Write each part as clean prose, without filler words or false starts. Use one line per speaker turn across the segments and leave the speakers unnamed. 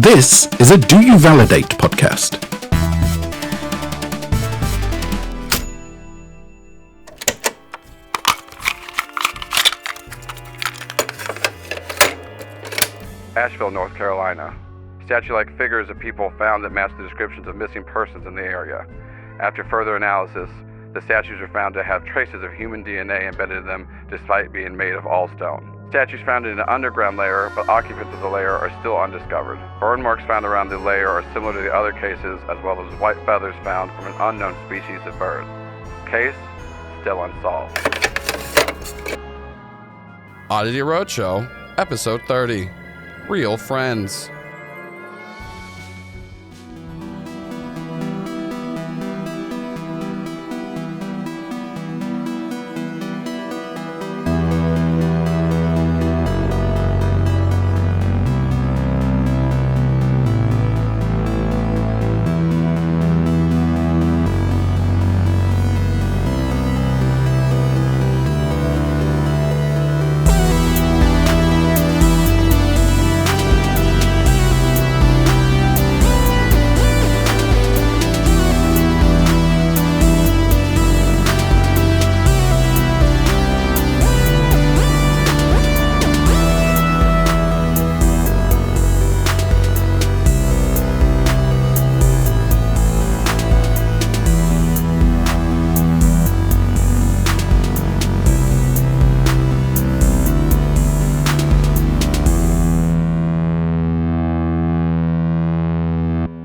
This is a Do You Validate podcast.
Asheville, North Carolina. Statue-like figures of people found that match the descriptions of missing persons in the area. After further analysis, the statues were found to have traces of human DNA embedded in them despite being made of all stone. Statues found in an underground layer, but occupants of the layer are still undiscovered. Burn marks found around the layer are similar to the other cases, as well as white feathers found from an unknown species of bird. Case still unsolved.
Oddity Roadshow, episode 30. Real Friends.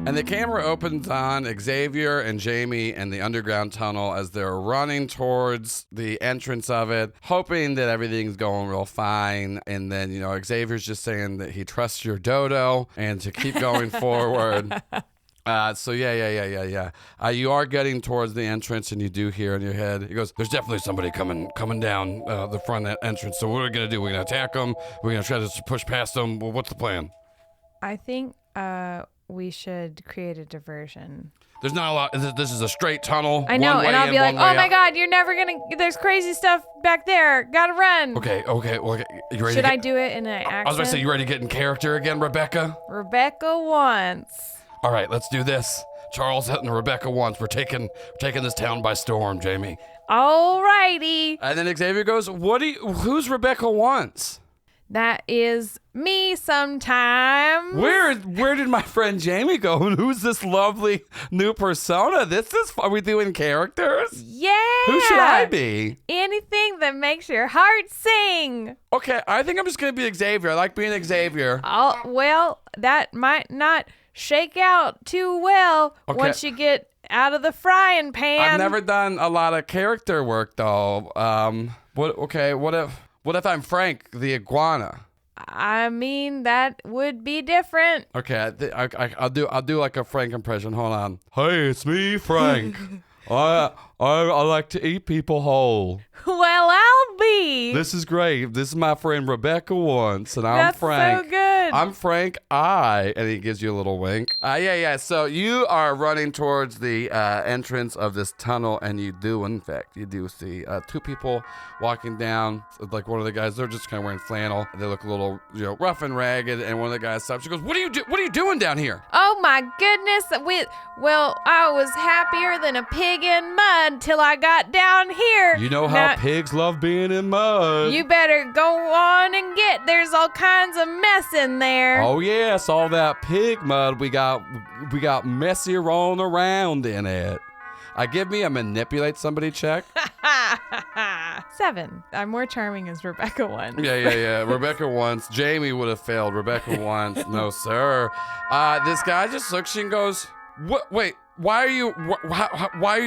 And the camera opens on Xavier and Jamie in the underground tunnel as they're running towards the entrance of it, hoping that everything's going real fine. And then, Xavier's just saying that he trusts your dodo and to keep going forward. So you are getting towards the entrance, and you do hear in your head, he goes, there's definitely somebody coming down the front entrance. So what are we going to do? We're going to attack them? We're going to try to push past them? Well, what's the plan?
I think we should create a diversion.
There's not a lot. This is a straight tunnel.
I know, and I'll be like, oh my God, you're never going to, there's crazy stuff back there. Gotta run.
Okay. You ready?
Should I do it in an accent?
I was about to say, you ready to get in character again, Rebecca?
Rebecca once.
All right, let's do this. Charles and Rebecca once. We're taking this town by storm, Jamie.
All righty.
And then Xavier goes, who's Rebecca once?
That is me sometimes.
Where did my friend Jamie go? And who's this lovely new persona? Are we doing characters?
Yeah.
Who should I be?
Anything that makes your heart sing.
Okay, I think I'm just going to be Xavier. I like being Xavier.
Oh, well, that might not shake out too well once you get out of the frying pan.
I've never done a lot of character work, though. What if I'm Frank the iguana?
I mean, that would be different.
Okay, I'll do like a Frank impression. Hold on. Hey, it's me, Frank. I like to eat people whole.
Well, I'll be.
This is great. This is my friend Rebecca once, and I'm
That's
Frank.
So good.
I'm Frank and he gives you a little wink. So you are running towards the entrance of this tunnel, and you do see two people walking down. Like one of the guys, they're just kind of wearing flannel. They look a little, rough and ragged. And one of the guys stops. She goes, "What are you doing down here?"
Oh my goodness! I was happier than a pig in mud till I got down here.
You know how pigs love being in mud.
You better go on and there's all kinds of mess in there.
Oh yes, all that pig mud we got messy rolling around in it. Give me a manipulate somebody check.
7. I'm more charming as Rebecca once.
Yeah. Rebecca once. Jamie would have failed. Rebecca once. No, sir. This guy just looks and goes, "What? Wait. Why are you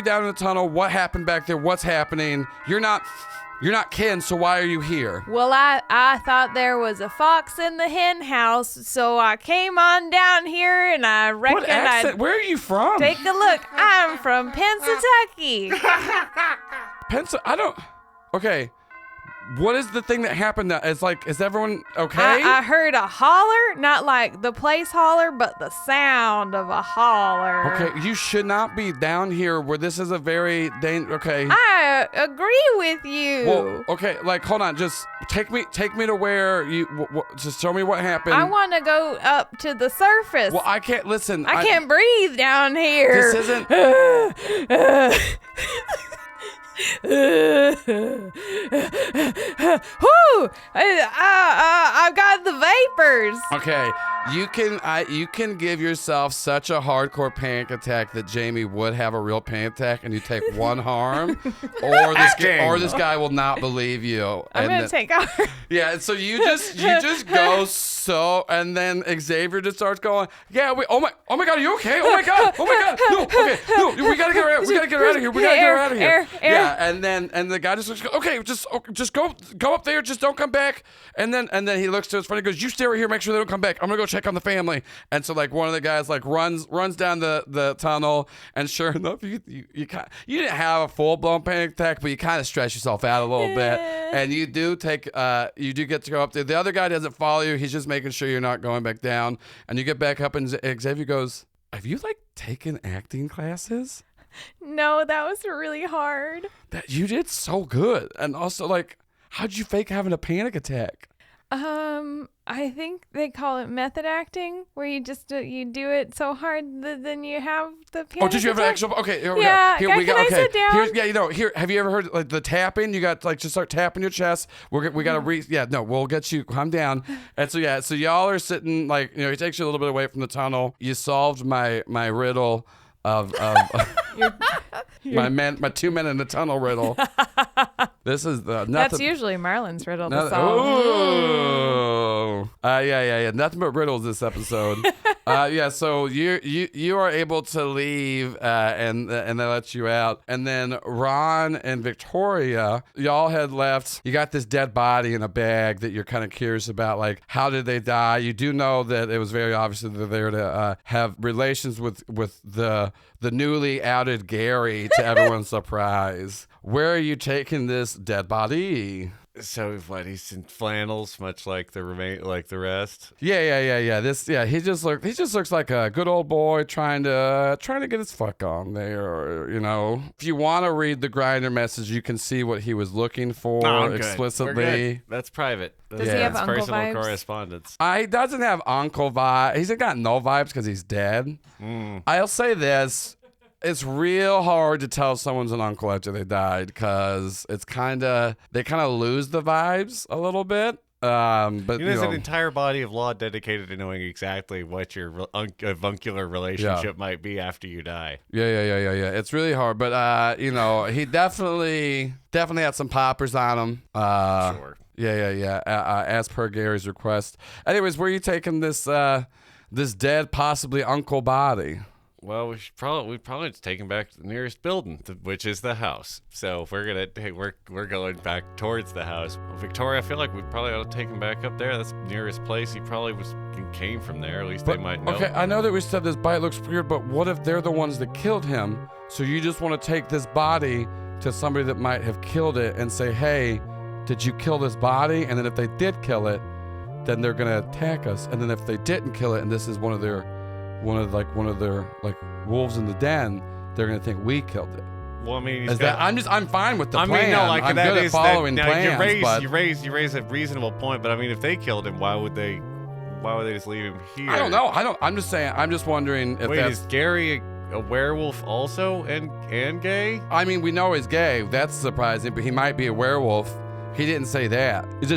down in the tunnel? What happened back there? What's happening? You're not Ken, so why are you here?"
Well, I thought there was a fox in the hen house, so I came on down here, and I reckon
What accent? Where are you from?
Take a look. I'm from Pennsylvania.
Okay. What is the thing that happened? That is like, is everyone okay?
I heard a holler, not like the place holler, but the sound of a holler.
Okay, you should not be down here where this is a very okay.
I agree with you.
Well, okay, like hold on, just take me to where you. Just show me what happened.
I want to go up to the surface.
Well, I can't listen.
I can't breathe down here.
This isn't.
Whoo! I've got the vapors.
Okay, you can give yourself such a hardcore panic attack that Jamie would have a real panic attack, and you take one harm, or this guy will not believe you.
I'm gonna take harm.
Yeah, so you just go so, and then Xavier just starts going, yeah, oh my God, are you okay? Oh my God, no, okay, no, we gotta get her out of here. We gotta get her out of here. Yeah, and the guy just looks, okay, just go up there, just don't come back. And then he looks to his friend and goes, you stay right here, make sure they don't come back. I'm gonna go check on the family. And so like one of the guys like runs down the tunnel, and sure enough, you didn't have a full blown panic attack, but you kind of stress yourself out a little bit, and you do get to go up there. The other guy doesn't follow you; he's just making sure you're not going back down. And you get back up, and Xavier goes, "Have you like taken acting classes?"
No, that was really hard.
That you did so good, and also like, how'd you fake having a panic attack?
I think they call it method acting, where you just you do it so hard that then you have the panic.
Oh, did you have an
attack.
actual? Okay, here
Yeah,
we go. Here we go.
can I
Okay,
sit down?
Here. Have you ever heard like the tapping? You got like just start tapping your chest. We got to Yeah, no, we'll get you. Calm down. And so so y'all are sitting like he takes you a little bit away from the tunnel. You solved my riddle of my 2 men in the tunnel riddle. This is
That's usually Marlon's riddle to solve.
Oh, yeah. Nothing but riddles this episode. So you are able to leave, and they let you out. And then Ron and Victoria, y'all had left. You got this dead body in a bag that you're kind of curious about. Like, how did they die? You do know that it was very obvious that they're there to have relations with the newly outed Gary, to everyone's surprise. Where are you taking this dead body?
So what? He's in flannels, much like the rest.
Yeah. He just looks like a good old boy trying to get his fuck on there. If you want to read the Grindr message, you can see what he was looking for explicitly.
We're good. That's private.
Does he have uncle
personal
vibes?
Correspondence.
He doesn't have uncle vibe. He's got no vibes because he's dead. I'll say this. It's real hard to tell someone's an uncle after they died because they kind of lose the vibes a little bit. But
there's an entire body of law dedicated to knowing exactly what your avuncular relationship might be after you die.
Yeah. It's really hard, but he definitely had some poppers on him.
Sure.
Yeah. As per Gary's request. Anyways, where are you taking this dead, possibly uncle body?
Well, we probably just take him back to the nearest building, which is the house. So if we're going back towards the house. Victoria, I feel like we probably ought to take him back up there. That's the nearest place. He probably came from there. At least they might know.
Okay, I know that we said this bite looks weird, but what if they're the ones that killed him? So you just want to take this body to somebody that might have killed it and say, "Hey, did you kill this body?" And then if they did kill it, then they're gonna attack us. And then if they didn't kill it, and this is one of their wolves in the den, they're gonna think we killed it.
Well, I mean,
I'm fine with the plan.
mean, no, like
I'm
that
good
is
at following
that,
plans. But
you raise a reasonable point. But I mean, if they killed him, why would they just leave him here?
I don't know. I'm just saying. I'm just wondering if
is Gary a werewolf also and gay?
I mean, we know he's gay. That's surprising, but he might be a werewolf. He didn't say that. Is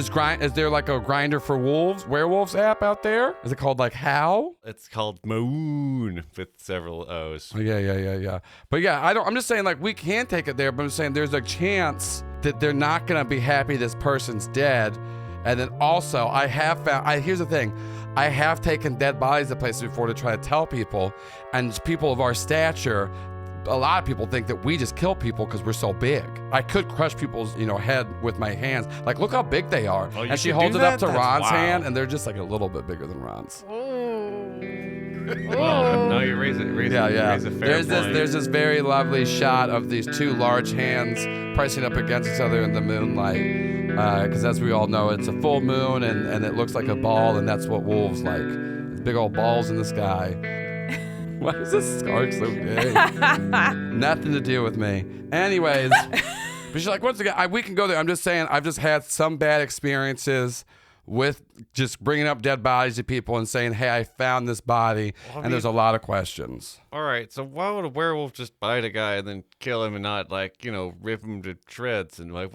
there like a Grindr for werewolves app out there? Is it called like How?
It's called Moon with several O's.
Oh, yeah. But yeah, I'm just saying like we can take it there, but I'm saying there's a chance that they're not gonna be happy this person's dead. And then also I have found, here's the thing. I have taken dead bodies to places before to try to tell people, and people of our stature, a lot of people think that we just kill people because we're so big. I could crush people's, head with my hands. Like, look how big they are.
Oh,
and she holds it up to Ron's
wow.
hand, and they're just like a little bit bigger than Ron's.
Well, no, you raise a fair point.
There's this very lovely shot of these two large hands pressing up against each other in the moonlight. Because as we all know, it's a full moon and it looks like a ball, and that's what wolves like. It's big old balls in the sky. Why is this scarf so big? Nothing to do with me. Anyways, but she's like, once again, we can go there. I'm just saying, I've just had some bad experiences with just bringing up dead bodies to people and saying, hey, I found this body, and there's a lot of questions.
All right, so why would a werewolf just bite a guy and then kill him and not, like, rip him to shreds? And, like,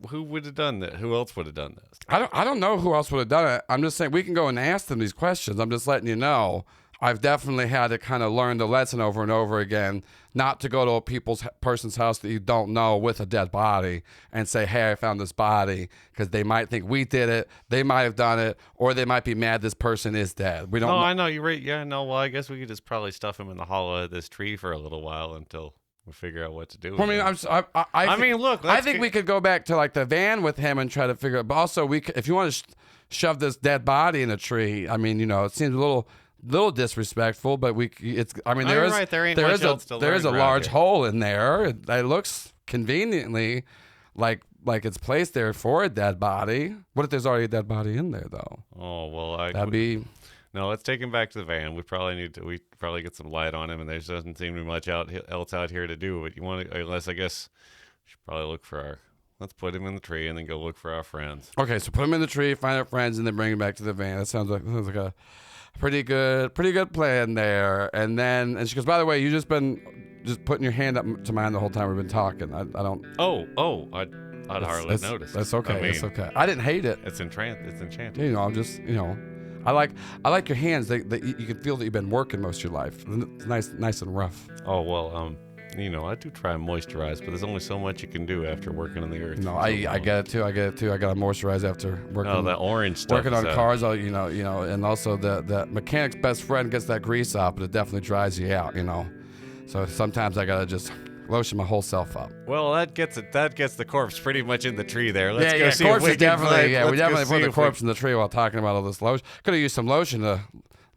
who would have done that? Who else would have done this?
I don't know who else would have done it. I'm just saying, we can go and ask them these questions. I'm just letting you know. I've definitely had to kind of learn the lesson over and over again, not to go to a person's house that you don't know with a dead body and say, hey, I found this body, because they might think we did it, they might have done it, or they might be mad this person is dead. We don't know.
I know, you're right. Yeah, no, well, I guess we could just probably stuff him in the hollow of this tree for a little while until we figure out what to do with him.
I think we could go back to like the van with him and try to figure out, but also if you want to shove this dead body in a tree, I mean, it seems a little disrespectful, but there is a large hole in there. It looks conveniently like it's placed there for a dead body. What if there's already a dead body in there though?
Oh well, no. Let's take him back to the van. We probably get some light on him, and there doesn't seem to be much else out here to do. But unless I guess we should probably look for let's put him in the tree and then go look for our friends.
Okay, so put him in the tree, find our friends, and then bring him back to the van. That sounds like a pretty good plan there. And she goes, by the way, you just been putting your hand up to mine the whole time we've been talking. I don't.
I'd hardly notice.
That's okay. It's okay. I didn't hate it.
It's enchanted.
I'm just I like your hands. You can feel that you've been working most of your life. It's nice and rough.
Oh well, I do try and moisturize, but there's only so much you can do after working on the earth.
No, I get it too. I got to moisturize after working.
Oh, that orange stuff.
Working on cars, and also the mechanic's best friend gets that grease off, but it definitely dries you out, So sometimes I gotta just lotion my whole self up.
Well, that gets the corpse pretty much in the tree there. Let's go see
corpse
if we
is definitely.
can
We definitely put the corpse in the tree while talking about all this lotion. Could have used some lotion to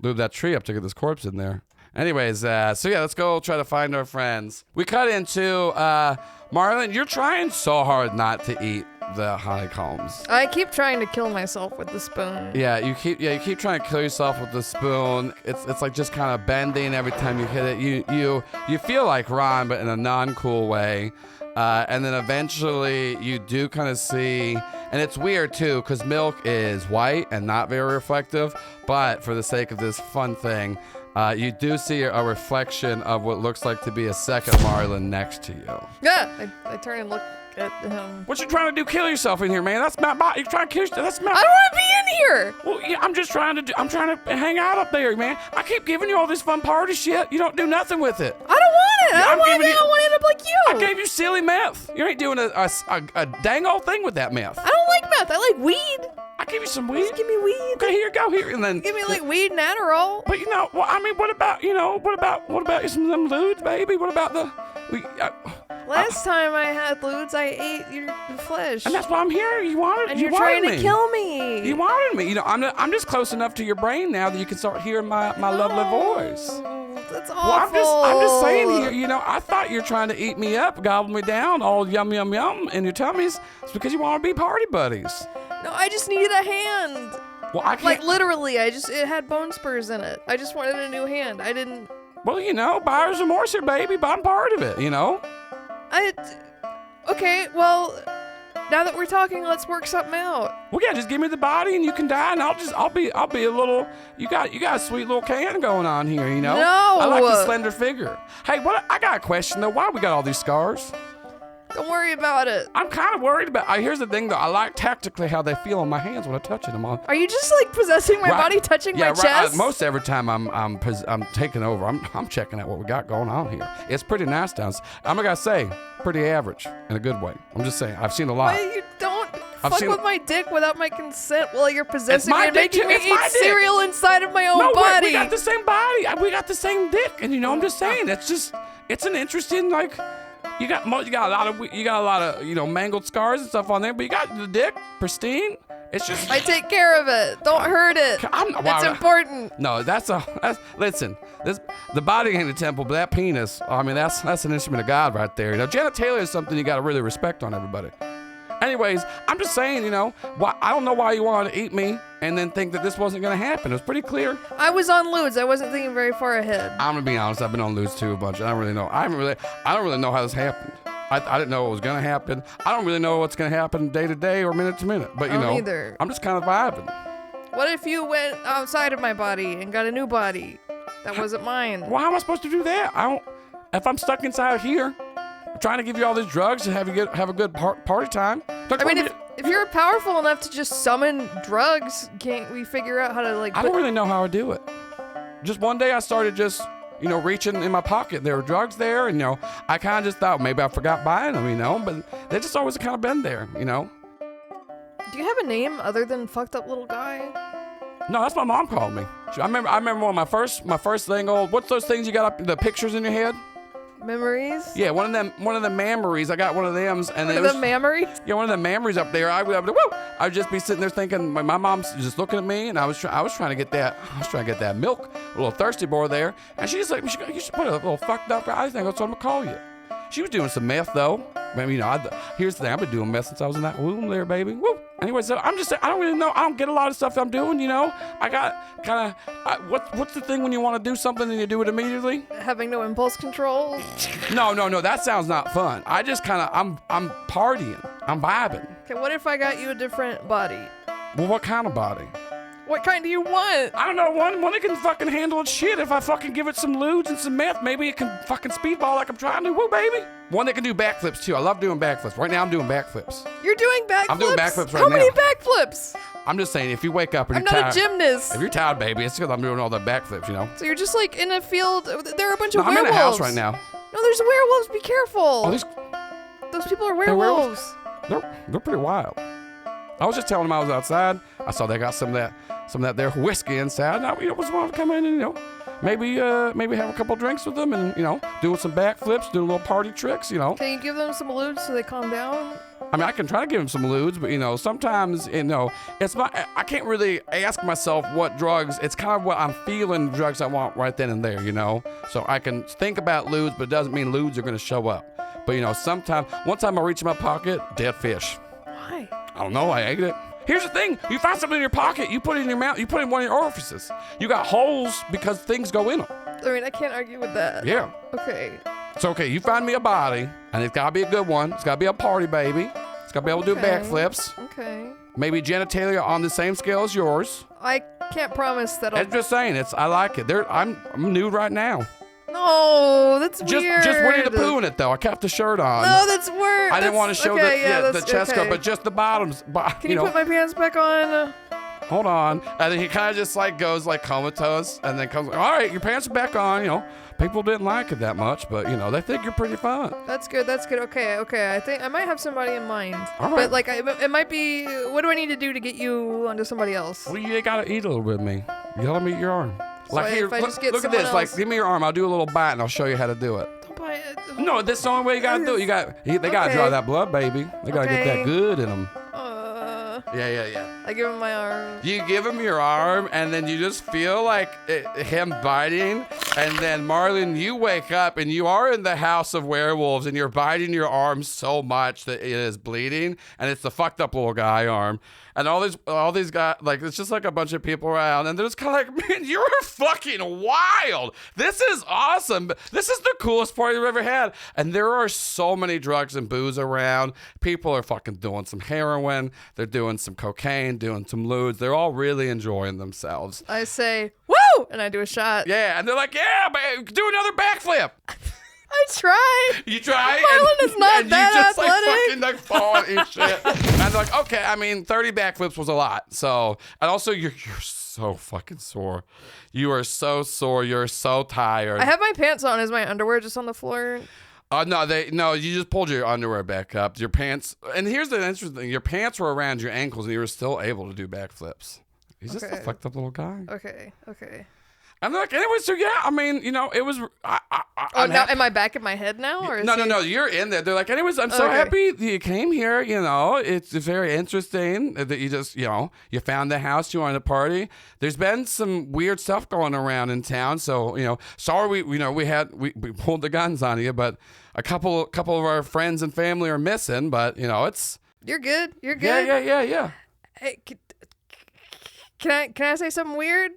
lube that tree up to get this corpse in there. Anyways, let's go try to find our friends. We cut into Marlon. You're trying so hard not to eat the honeycombs.
I keep trying to kill myself with the spoon.
Yeah, you keep trying to kill yourself with the spoon. It's like just kind of bending every time you hit it. You feel like Ron, but in a non-cool way. And then eventually you do kind of see, and it's weird too, because milk is white and not very reflective. But for the sake of this fun thing, you do see a reflection of what looks like to be a second Marlin next to you.
Yeah, I turn and look at him.
What you trying to do? Kill yourself in here, man? That's not my. You're trying to kill yourself. That's not.
I don't want to be in here.
Well, yeah, I'm trying to hang out up there, man. I keep giving you all this fun party shit. You don't do nothing with it.
I don't want it. I don't want to end up like you.
I gave you silly meth. You ain't doing a dang old thing with that meth.
I don't like meth. I like weed.
I give you some weed.
Just give me weed.
Okay, here, go here, and then
give me like weed and Adderall.
But what about some of them lewds, baby? What about the?
Last time I had lewds, I ate your flesh.
And that's why I'm here. You wanted,
and you're trying to kill me.
You wanted me. I'm just close enough to your brain now that you can start hearing my lovely voice.
That's awful.
Well, I'm just saying here. I thought you're trying to eat me up, gobble me down, all yum yum yum in your tummies. It's because you want to be party buddies.
No, I just needed a hand.
Well, I can't.
Like literally, it had bone spurs in it. I just wanted a new hand. I didn't.
Well, buyer's remorse here, baby, but I'm part of it.
Okay, well, now that we're talking, let's work something out.
Well, yeah, just give me the body and you can die, and I'll be a little. You got a sweet little can going on here,
No.
I like the slender figure. Hey, I got a question though. Why we got all these scars?
Don't worry about it.
I'm kind of worried about. Here's the thing though. I like tactically how they feel on my hands when I touch them.
Are you just like possessing my body, touching my chest?
Most every time I'm taking over. I'm checking out what we got going on here. It's pretty nice down. I'm gonna say pretty average in a good way. I'm just saying. I've seen a lot.
Why you don't fuck with my dick without my consent while you're possessing me and making me eat cereal inside of my own body?
We got the same body. We got the same dick, and I'm just saying. It's an interesting like. You got a lot of mangled scars and stuff on there, but you got the dick pristine. It's just
I take care of it. Don't hurt it. It's important.
No, listen. The body ain't a temple, but that penis. I mean, that's an instrument of God right there. Janet Taylor is something you got to really respect on everybody. Anyways, I'm just saying, I don't know why you wanted to eat me and then think that this wasn't going to happen. It was pretty clear.
I was on Ludes. I wasn't thinking very far ahead.
I'm going to be honest. I've been on Ludes too a bunch. I don't really know. I don't really know how this happened. I didn't know what was going to happen. I don't really know what's going to happen day to day or minute to minute. But,
either.
I'm just kind of vibing.
What if you went outside of my body and got a new body that wasn't mine?
Well, how am I supposed to do that? If I'm stuck inside here, trying to give you all these drugs and have a good party time.
If you're powerful enough to just summon drugs, can't we figure out how to
I don't really know how I do it. Just one day I started just reaching in my pocket. There were drugs there, and I kind of just thought maybe I forgot buying them, but they just always kind of been there,
Do you have a name other than fucked up little guy?
No, that's what my mom called me. I remember one of my first thing. What's those things you got up the pictures in your head?
Memories?
Yeah, one of the memories. I got one of them, and
one of the memories?
Yeah, one of the memories up there. I would just be sitting there thinking. My mom's just looking at me, and I was trying to get that. I was trying to get that milk. A little thirsty boy there, and she's like, "You should put a little fucked up." I think that's what I'm gonna call you. She was doing some meth though. Here's the thing. I've been doing meth since I was in that womb there, baby. Woo. Anyway, so I'm just saying, I don't really know. I don't get a lot of stuff I'm doing, I got kind of, what's the thing when you want to do something and you do it immediately?
Having no impulse control?
No, that sounds not fun. I just kind of, I'm partying. I'm vibing.
Okay, what if I got you a different body?
Well, what kind of body?
What kind do you want?
I don't know, one that can fucking handle its shit. If I fucking give it some ludes and some meth, maybe it can fucking speedball like I'm trying to. Woo, baby. One that can do backflips, too. I love doing backflips. Right now, I'm doing backflips.
You're doing backflips?
I'm doing backflips right now.
How many backflips?
I'm just saying, if you wake up and
I'm
you're tired.
not a gymnast.
If you're tired, baby, it's because I'm doing all the backflips,
So you're just like in a field. There are a bunch of werewolves.
I'm in a house right now.
No, there's werewolves. Be careful.
Oh,
those people are werewolves.
They're pretty wild. I was just telling them I was outside. I saw they got some of that their whiskey inside. I was wanting to come in and maybe have a couple drinks with them and doing some backflips, doing little party tricks.
Can you give them some lewds so they calm down?
I mean, I can try to give them some lewds, but sometimes it's I can't really ask myself what drugs. It's kind of what I'm feeling drugs I want right then and there. So I can think about lewds, but it doesn't mean lewds are going to show up. But one time I reached in my pocket, dead fish.
Why?
I don't know. I ate it. Here's the thing. You find something in your pocket, you put it in your mouth, you put it in one of your orifices. You got holes because things go in them.
I mean, I can't argue with that.
Yeah.
Okay.
It's okay. You find me a body, and it's got to be a good one. It's got to be a party baby. It's got to be able to do backflips.
Okay.
Maybe genitalia on the same scale as yours.
I can't promise that I'll...
I'm just saying. I like it. I'm nude right now.
No, that's weird.
Just Winnie the Pooh in it, though. I kept the shirt on.
No, that's weird.
I didn't want to show the chest coat, but just the bottoms.
Can you put my pants back on?
Hold on. And then he kind of just goes comatose and then comes, all right, your pants are back on. People didn't like it that much, but they think you're pretty fun.
That's good. Okay. I think I might have somebody in mind.
All right.
But it might be, what do I need to do to get you onto somebody else?
Well, you got to eat a little with me. You let me eat your arm.
So if I just get
look at this.
else.
Give me your arm. I'll do a little bite and I'll show you how to do it.
Don't bite it.
No, this is the only way you got to do it. They got to draw that blood, baby. They got to get that good in them. Yeah.
I give him my arm.
You give him your arm, and then you just feel like him biting. And then, Marlon, you wake up, and you are in the house of werewolves, and you're biting your arm so much that it is bleeding, and it's the fucked up little guy arm. And all these guys, it's just like a bunch of people around, and they're just kind of like, man, you're fucking wild. This is awesome. This is the coolest party we've ever had. And there are so many drugs and booze around. People are fucking doing some heroin. They're doing some cocaine, doing some ludes. They're all really enjoying themselves.
I say, woo! And I do a shot.
Yeah, and they're like, yeah, but do another backflip.
I tried.
You tried?
Marlon is not that athletic.
You just falling and shit. And they're like, okay, 30 backflips was a lot. So, and also you're so fucking sore. You are so sore. You're so tired.
I have my pants on. Is my underwear just on the floor?
No, you just pulled your underwear back up. Your pants, and here's the interesting thing. Your pants were around your ankles and you were still able to do backflips. He's just a fucked up little guy.
Okay.
And they're like, anyway, so yeah, it was.
Now am I back in my head now? Or
No, you're in there. They're like, anyways, I'm so happy that you came here. It's very interesting that you just, you found the house, you wanted to party. There's been some weird stuff going around in town, so sorry we pulled the guns on you, but a couple of our friends and family are missing, but it's
You're good. You're good.
Yeah.
Hey, can I say something weird?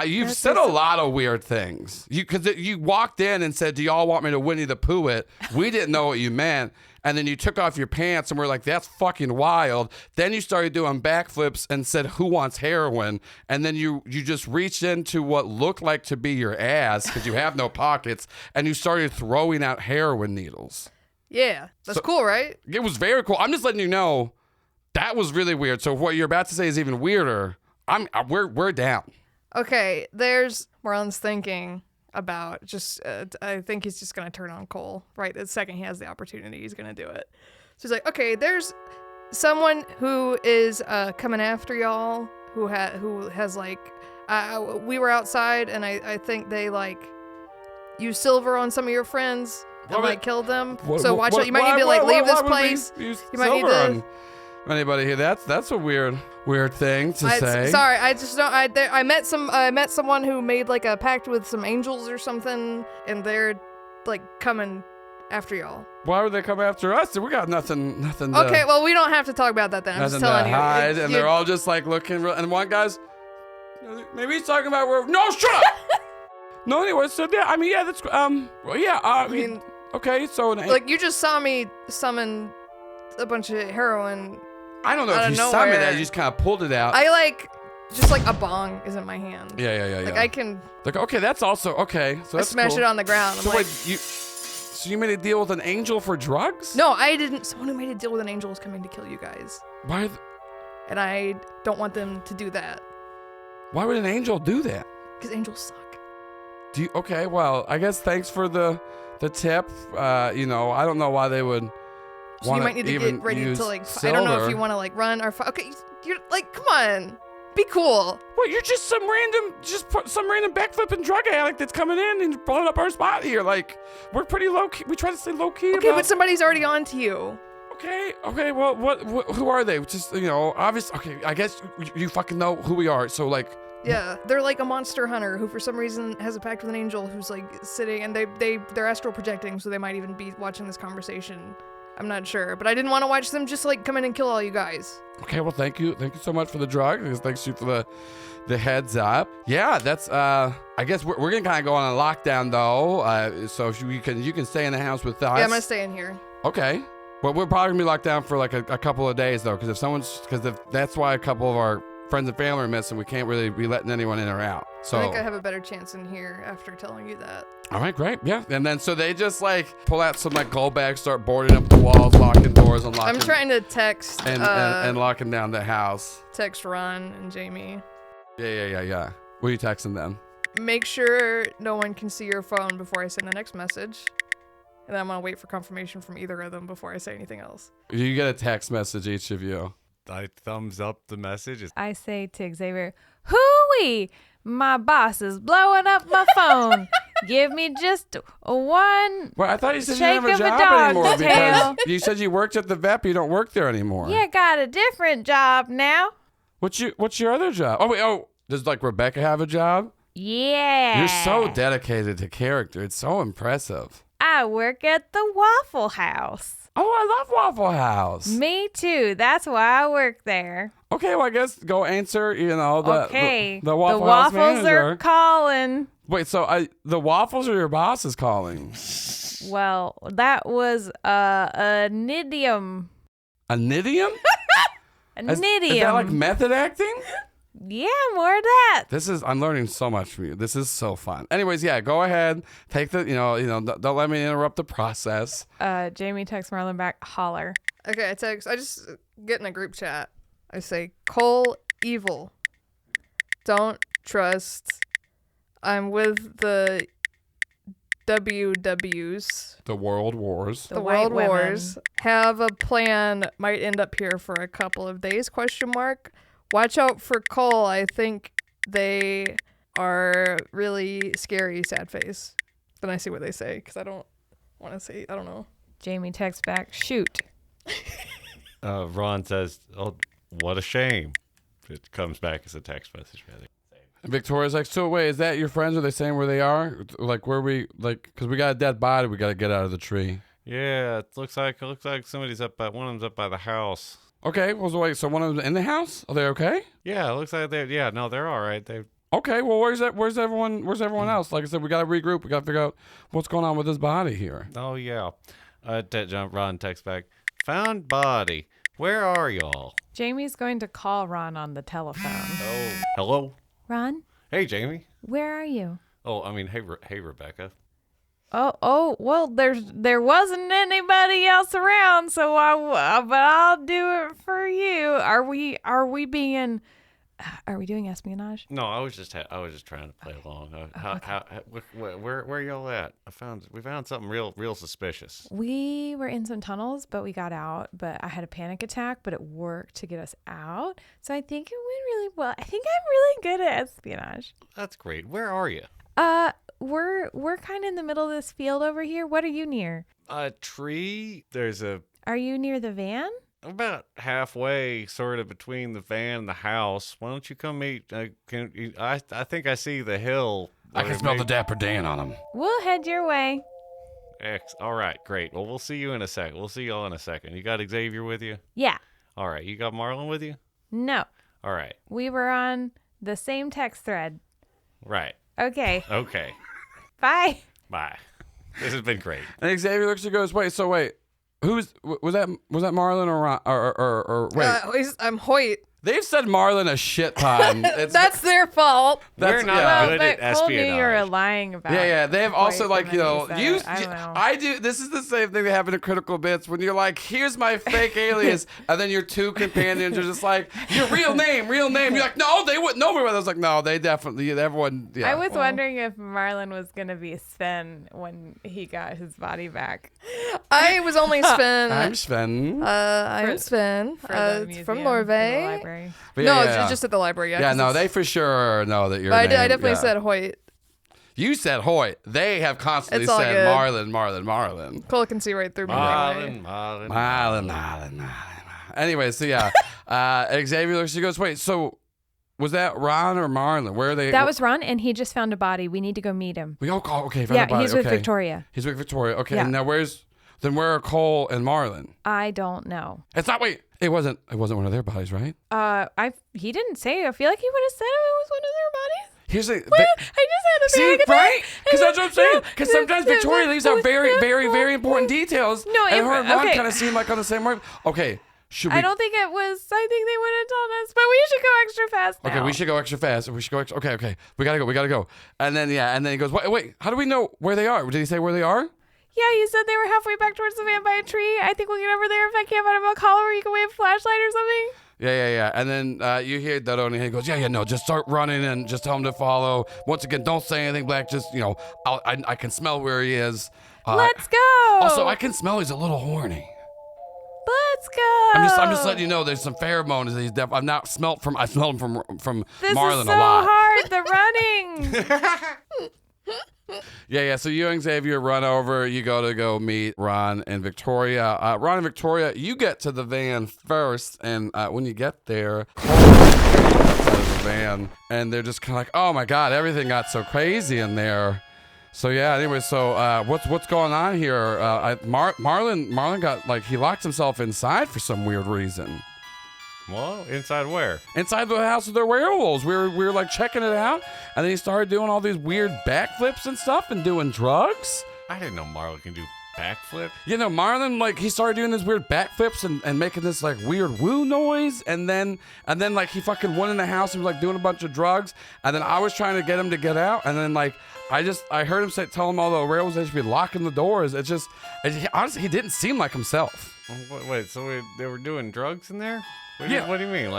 You've said a lot of weird things. Because you walked in and said, do y'all want me to Winnie the Pooh it? We didn't know what you meant. And then you took off your pants and we're like, that's fucking wild. Then you started doing backflips and said, who wants heroin? And then you just reached into what looked like to be your ass because you have no pockets. And you started throwing out heroin needles.
Yeah, that's cool, right?
It was very cool. I'm just letting you know that was really weird. So what you're about to say is even weirder. We're down.
Okay, there's Marlon's thinking about just, I think he's just going to turn on Cole, right? The second he has the opportunity, he's going to do it. So he's like, okay, there's someone who is coming after y'all who has like, we were outside and I think they like used silver on some of your friends and like killed them. So watch out. You might need to like leave this place. You might need to...
Anybody here? That's a weird thing to say.
Sorry, I just don't. I met someone who made like a pact with some angels or something, and they're like coming after y'all.
Why would they come after us? We got nothing.
Okay, well we don't have to talk about that then. I'm just telling you.
Hide, and they're all just like looking, and one guy's maybe he's talking about no, shut up. No, anyway, so yeah, I mean, yeah, that's well, yeah. I mean, okay, so
like you just saw me summon a bunch of heroin.
I don't know if you saw me that. You just kind of pulled it out.
I like, just like a bong is in my hand.
Yeah.
Like I can.
Like okay, that's also okay. So that's
smash
cool.
it on the ground.
So wait, so you made a deal with an angel for drugs?
No, I didn't. Someone who made a deal with an angel is coming to kill you guys.
Why?
And I don't want them to do that.
Why would an angel do that?
Because angels suck.
Okay, well, I guess thanks for the tip. I don't know why they would.
So you might need to get ready to like. Silver. I don't know if you want to like run or. Okay, you're like, come on, be cool.
Well, you're just some random backflipping drug addict that's coming in and blowing up our spot here. Like, we're pretty low key. We try to stay low key.
Okay, but somebody's already on to you.
Okay. Well, what? Who are they? Just obvious. Okay, I guess you fucking know who we are. So like.
Yeah, they're like a monster hunter who for some reason has a pact with an angel who's like sitting and they're astral projecting, so they might even be watching this conversation. I'm not sure, but I didn't want to watch them just like come in and kill all you guys.
Okay, well, thank you so much for the drug. Thanks you for the heads up. Yeah, that's I guess we're gonna kind of go on a lockdown though. So if you can stay in the house with us.
Yeah, I'm gonna stay in here.
Okay, well, we're probably gonna be locked down for like a couple of days though, because that's why a couple of our friends and family are missing. We can't really be letting anyone in or out. So
I think I have a better chance in here after telling you that.
All right, great. Yeah. And then so they just like pull out some like gold bags, start boarding up the walls, locking doors, unlocking.
I'm trying to text
and locking down the house.
Text Ron and Jamie.
Yeah. What are you texting them?
Make sure no one can see your phone before I send the next message. And then I'm gonna wait for confirmation from either of them before I say anything else.
You get a text message, each of you.
I thumbs up the message.
I say to Xavier, hooey, my boss is blowing up my phone. Give me just one.
Well, I thought you said you
shake
didn't have a
of
job anymore
dog's tail.
because you said you worked at the vet, but you don't work there anymore.
Yeah, got a different job now.
What's your other job? Does like Rebecca have a job?
Yeah.
You're so dedicated to character. It's so impressive.
I work at the Waffle House.
Oh, I love Waffle House.
Me too. That's why I work there.
Okay, well, I guess go answer, the Waffle House
waffles
manager.
are calling.
Wait, so the waffles or your boss is calling?
Well, that was a nidium.
A nidium? Is that like method acting?
Yeah, more of that.
I'm learning so much from you. This is so fun. Anyways, yeah, go ahead. Take don't let me interrupt the process.
Jamie texts Marlon back, holler.
Okay, I just get in a group chat. I say, Cole, evil. Don't trust. I'm with the WWs.
The World Wars.
The World Wars. Have a plan. Might end up here for a couple of days, ? Watch out for Cole. I think they are really scary, sad face. Then I see what they say, because I don't want to say, I don't know.
Jamie texts back, shoot.
Ron says, oh, what a shame. It comes back as a text message, rather.
Victoria's like, so wait, is that your friends? Are they saying where they are? Like, where we, like, because we got a dead body we got to get out of the tree.
Yeah, it looks like somebody's up by one of them's up by the house.
Okay, well, so wait, so one of them in the house? Are they okay?
Yeah, it looks like they're all right.
Okay, well, where's everyone else? Like I said, we got to regroup. We got to figure out what's going on with his body here.
Oh yeah. Ron texts back. Found body. Where are y'all?
Jamie's going to call Ron on the telephone.
Oh, hello.
Ron,
Hey, Jamie.
where are you?
Oh, I mean, hey, Rebecca.
Well, there wasn't anybody else around, so but I'll do it for you. Are we doing espionage?
No, I was just trying to play along. Where y'all at? We found something real suspicious.
We were in some tunnels, but we got out. But I had a panic attack, but it worked to get us out. So I think it went really well. I think I'm really good at espionage.
That's great. Where are you?
We're kind of in the middle of this field over here. What are you near?
A tree.
Are you near the van?
About halfway, sort of between the van and the house. Why don't you come meet? I think I see the hill.
I can smell the Dapper Dan on him.
We'll head your way.
All right, great. Well, we'll see you in a sec. We'll see y'all in a second. You got Xavier with you?
Yeah.
All right. You got Marlon with you?
No.
All right.
We were on the same text thread.
Right.
Okay.
Okay.
Bye.
Bye. This has been great.
And Xavier looks and goes, wait, was that Marlon or Ron, or wait?
I'm Hoyt.
They've said Marlon a shit ton.
That's their fault.
We're not
yeah.
good at
Cole knew
espionage.
you were lying about.
Yeah. They have also
Hoyt,
like,
and then he said, I don't know.
I do. This is the same thing that happened in Critical Bits when you're like, here's my fake alias, and then your two companions are just like, your real name. You're like, no, they wouldn't know me. I was like, no, they definitely, everyone. Yeah.
I was wondering if Marlon was gonna be Sven when he got his body back.
I was only Sven.
I'm Sven.
I'm Sven.
For the museum,
from
for the
Norway.
library.
But
No,
yeah.
it's just at the library.
Yeah,
'cause
no,
it's-
they for sure know that you're.
But I definitely said Hoyt.
You said Hoyt. They have constantly
It's all
said
good.
Marlon.
Cole can see right through me. Anyway.
Marlon.
Anyway, so yeah, Xavier looks. She goes, wait. So was that Ron or Marlon? Where are they?
That was Ron, and he just found a body. We need to go meet him.
We all call. Okay,
Yeah,
found a body.
he's with
Okay.
Victoria.
He's with Victoria. Okay,
Yeah.
and now where are Cole and Marlon?
I don't know.
It's not. Wait, it wasn't one of their bodies, right?
He didn't say. I feel like he would have said it was one of their bodies.
Here's the.
I just had a
See,
panic attack.
right? Because that's what I'm saying.
No,
Because sometimes Victoria leaves out very, very, very important details.
No,
and her and Ron
okay.
kind of seem like on the same wave. Okay, should we?
I don't think it was. I think they would have told us, but we should go extra fast now.
Okay, we should go extra fast. We should go extra. Okay. We gotta go. And then he goes, wait. How do we know where they are? Did he say where they are?
Yeah, you said they were halfway back towards the van by a tree. I think we'll get over there if I can't find a collar where you can wave a flashlight or something.
Yeah. And then you hear that and he goes, no, just start running and just tell him to follow. Once again, don't say anything back. Just, I can smell where he is.
Let's go.
Also, I can smell he's a little horny.
Let's go.
I'm just letting you know there's some pheromones that he's I've not smelled from. I smelled him from
this
Marlon
is so
a lot.
hard. The running.
Yeah. So you and Xavier run over. You go meet Ron and Victoria. Ron and Victoria, you get to the van first, and when you get there, outside of the van, and they're just kind of like, "Oh my God, everything got so crazy in there." So yeah. Anyway, so what's going on here? Marlon got he locked himself inside for some weird reason.
Well, inside where?
Inside the house of their werewolves. We were like checking it out, and then he started doing all these weird backflips and stuff and doing drugs.
I didn't know Marlon can do backflip.
Marlon, he started doing these weird backflips and making this weird woo noise, and then he fucking went in the house and was doing a bunch of drugs, and then I was trying to get him to get out, and then I heard him tell him all the werewolves they should be locking the doors. Honestly, he didn't seem like himself.
Wait, so they were doing drugs in there? What do you mean?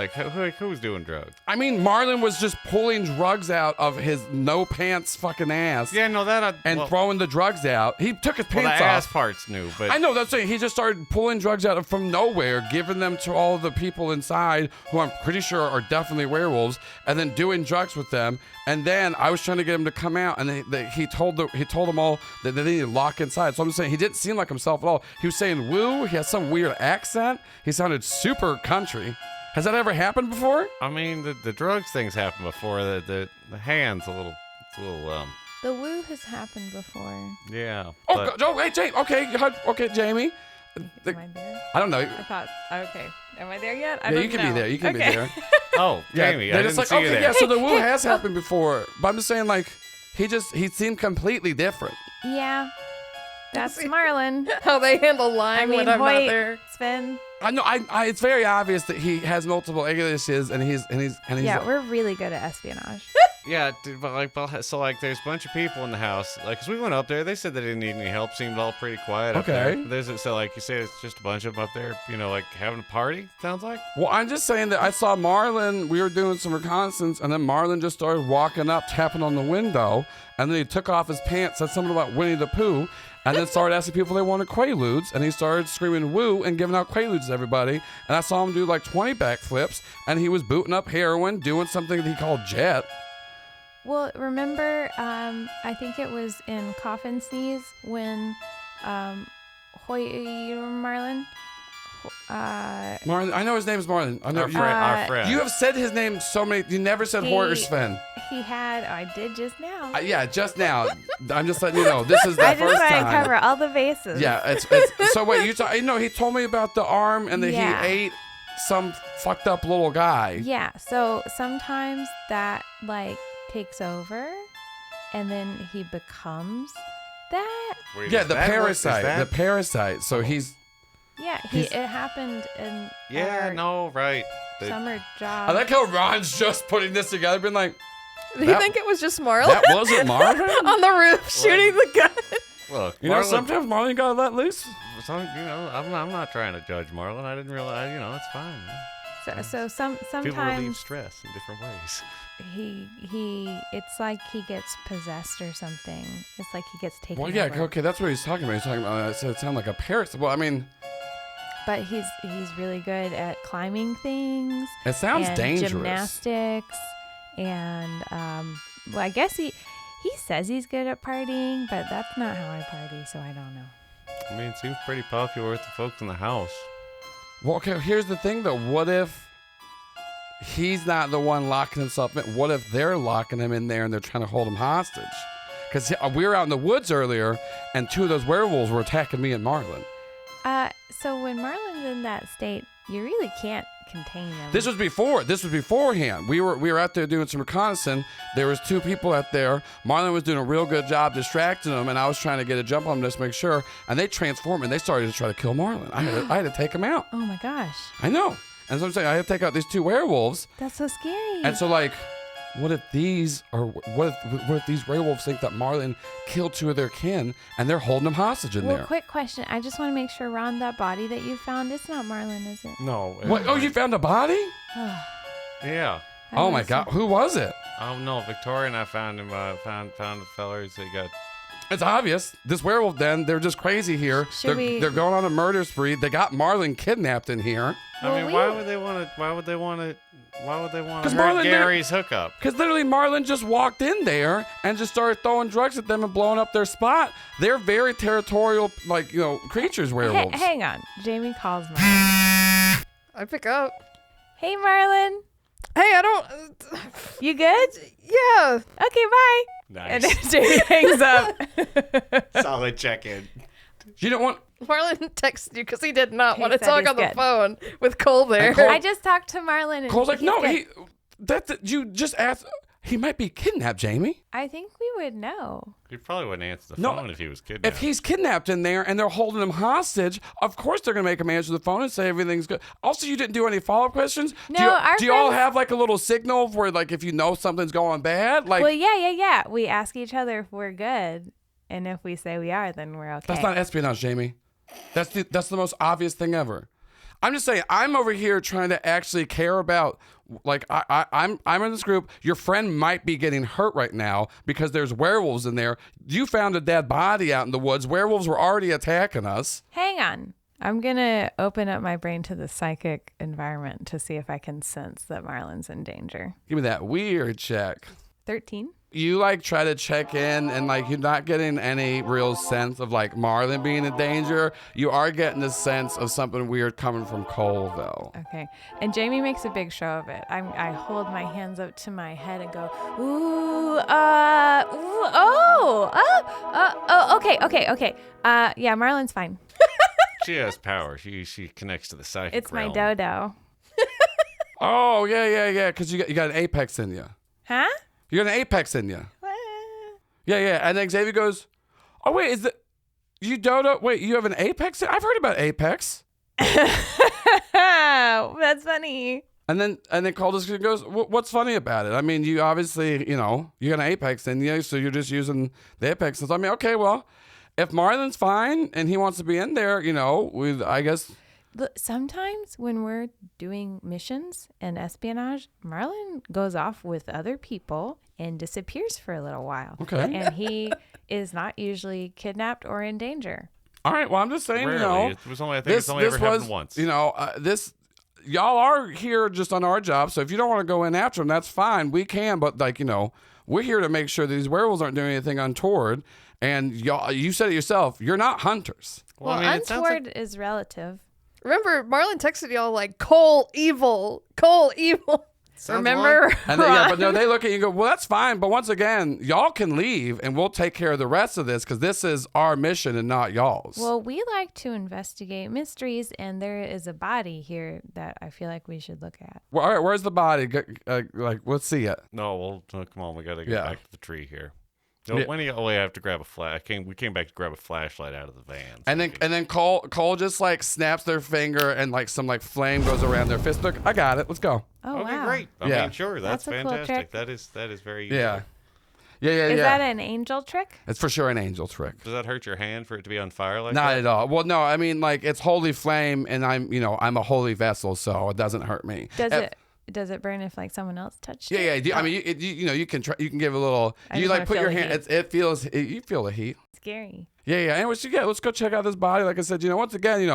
Who's doing drugs?
I mean, Marlon was just pulling drugs out of his no pants fucking ass.
Yeah, no,
Throwing the drugs out. He took his pants
the
off.
ass part's new, but
I know, that's it. He just started pulling drugs out from nowhere, giving them to all the people inside, who I'm pretty sure are definitely werewolves, and then doing drugs with them. And then I was trying to get him to come out, and he told them all that they needed to lock inside. So I'm just saying, he didn't seem like himself at all. He was saying woo. He had some weird accent. He sounded super country. Has that ever happened before?
I mean, the drugs things happened before. The hands it's a little
The woo has happened before.
Yeah.
Oh,
but-
wait, Jamie. Okay, Jamie.
Am I there?
I don't know.
I thought, okay. Am I there yet? I
Yeah,
don't
you can
know.
be there. You can
Okay.
be there.
Oh, Jamie, I
they're
didn't
just like,
see you
okay,
there.
yeah. So the woo has happened before, but I'm just saying, like, he seemed completely different.
Yeah. That's Marlon.
How they handle lying
I mean,
when I'm not
Hoyt,
there.
Sven.
I know. It's very obvious that he has multiple aliases, and he's.
Yeah, we're really good at espionage.
Yeah, there's a bunch of people in the house. Like, 'cause we went up there, they said they didn't need any help. Seemed all pretty quiet. Up
Okay.
there. So like you say, it's just a bunch of them up there. Like having a party. Sounds like.
Well, I'm just saying that I saw Marlon. We were doing some reconnaissance, and then Marlon just started walking up, tapping on the window, and then he took off his pants, said something about Winnie the Pooh, and then started asking people if they wanted Quaaludes, and he started screaming woo and giving out Quaaludes to everybody. And I saw him do like 20 backflips, and he was booting up heroin, doing something that he called jet.
Well, remember, I think it was in Coffin Sneeze when Hoyt, Marlon?
Marlon, I know his name's Marlon. I know
Our friend.
you have said his name so many. You never said Hoyt or Sven.
He had, I did just now.
Yeah, just now. I'm just letting you know. This is the
I just
first
want to
time.
cover all the bases.
Yeah, it's so wait. He told me about the arm and that
Yeah.
he ate some fucked up little guy.
Yeah, so sometimes that, like, takes over, and then he becomes that.
Wait,
Yeah,
is
the
that what- is
parasite.
that-
The parasite. So he's.
Yeah,
He's-
it happened in
Yeah,
our
no, right.
summer job.
I like how Ron's just putting this together, being like,
Do you
That-
think it was just Marlon
that wasn't Marlon.
on the roof shooting the gun?
Look,
You know,
Marlon,
sometimes Marlon got let loose.
I'm not trying to judge Marlon. I didn't realize, it's fine. Man.
So
People relieve
sometimes
stress in different ways.
he it's like he gets possessed or something. It's like he gets taken
Well, yeah,
over.
okay, that's what he's talking about. He's talking about. So it sounded like a parasite. Well, I mean,
But he's really good at climbing things.
it sounds
and
dangerous.
Gymnastics and well, I guess he says he's good at partying, but that's not how I party, so I don't know.
I mean, it seems pretty popular with the folks in the house.
Well, okay, here's the thing though. What if he's not the one locking himself in? What if they're locking him in there and they're trying to hold him hostage? Because we were out in the woods earlier, and 2 of those werewolves were attacking me and Marlon.
So when Marlon's in that state, you really can't contain him.
This was beforehand. We were out there doing some reconnaissance. There was 2 people out there. Marlon was doing a real good job distracting them, and I was trying to get a jump on them just to make sure. And they transformed and they started to try to kill Marlon. I had to take him out.
Oh my gosh,
I know. And so I'm saying I had to take out these 2 werewolves.
that's so scary.
And so like, what if these werewolves think that Marlon killed 2 of their kin and they're holding him hostage in
well,
there?
quick question. I just want to make sure, Ron, that body that you found, it's not Marlon, is it?
No.
What? Oh, you found a body?
Yeah.
Oh my God, who was it?
I don't know. Victoria and I found him. Found the fellers. They got.
It's obvious. This werewolf den, they're just crazy here. They're going on a murder spree. They got Marlon kidnapped in here.
Well,
I mean, why would they want to? Why would they want to?
'Cause
hurt
Marlon
Gary's hookup?
Because literally Marlon just walked in there and just started throwing drugs at them and blowing up their spot. They're very territorial, creatures, werewolves.
Hang on. Jamie calls Marlon.
I pick up.
Hey, Marlon.
Hey, I don't.
You good?
Yeah.
Okay, bye. And then Jamie hangs up.
Solid check-in.
You don't want...
Marlon texted you because he did not
He
want to
said
talk
he's
on the
good.
phone with Cole there.
And Cole-
I just talked to Marlon. And
Cole's like,
he's
no,
good.
you just asked... He might be kidnapped, Jamie.
I think we would know.
He probably wouldn't answer the
No,
phone if he was kidnapped.
If he's kidnapped in there and they're holding him hostage, of course they're going to make him answer the phone and say everything's good. Also, you didn't do any follow-up questions?
No, our
do you all
friends-
have like a little signal where like if you know something's going bad? Like
Well, yeah. We ask each other if we're good. And if we say we are, then we're okay.
That's not espionage, Jamie. That's the most obvious thing ever. I'm just saying, I'm over here trying to actually care about, like, I'm in this group. Your friend might be getting hurt right now because there's werewolves in there. You found a dead body out in the woods. Werewolves were already attacking us.
Hang on. I'm going to open up my brain to the psychic environment to see if I can sense that Marlon's in danger.
Give me that weird check.
13.
You like try to check in and like you're not getting any real sense of like Marlon being in danger. You are getting the sense of something weird coming from Cole though.
Okay. And Jamie makes a big show of it. I hold my hands up to my head and go, ooh, Okay. Yeah, Marlon's fine.
She has power. She connects to the psychic
It's my
realm.
dodo.
Oh, yeah. Because you got an apex in you.
Huh?
You got an apex in you. Yeah. And then Xavier goes, oh, wait, is it you dodo? Wait, you have an apex? I've heard about apex.
That's funny.
And then Calder goes, what's funny about it? I mean, you obviously, you got an apex in you, so you're just using the apex. So I mean, okay, well, if Marlon's fine and he wants to be in there, I guess.
Look, sometimes when we're doing missions and espionage, Marlon goes off with other people and disappears for a little while.
Okay.
And he is not usually kidnapped or in danger.
All right, well, I'm just saying,
Rarely. It was only, I think it's only ever happened once.
Y'all are here just on our job, so if you don't want to go in after them, that's fine. We can, but we're here to make sure that these werewolves aren't doing anything untoward. And y'all, you said it yourself, you're not hunters.
Well,
I mean, it sounds
untoward is relative.
Remember, Marlon texted y'all like, Cole evil. Remember?
And but no, they look at you and go, well, that's fine. But once again, y'all can leave and we'll take care of the rest of this because this is our mission and not y'all's.
Well, we like to investigate mysteries, and there is a body here that I feel like we should look at.
Well, all right, where's the body? Let's see it.
No, come on. We got to get back to the tree here. No,
Yeah.
when do you I have to grab a flash? We came back to grab a flashlight out of the van. So
And then Cole just snaps their finger and some flame goes around their fist. Look, I got it. Let's go.
Oh,
okay,
wow.
great. I
Yeah.
mean, sure, that's
That's a cool
fantastic.
trick.
That is very
Yeah.
useful.
Yeah.
Is that an angel trick?
It's for sure an angel trick.
Does that hurt your hand for it to be on fire like
Not
that?
at all. Well, no, I mean it's holy flame, and I'm a holy vessel, so it doesn't hurt me.
Does it burn if someone else touched
Yeah,
it?
yeah. I mean, you can try. You can give a little.
I
You
just wanna
put
feel
your
the
hand.
heat.
You feel the heat.
Scary.
Yeah. Anyways, let's go check out this body. Like I said, once again,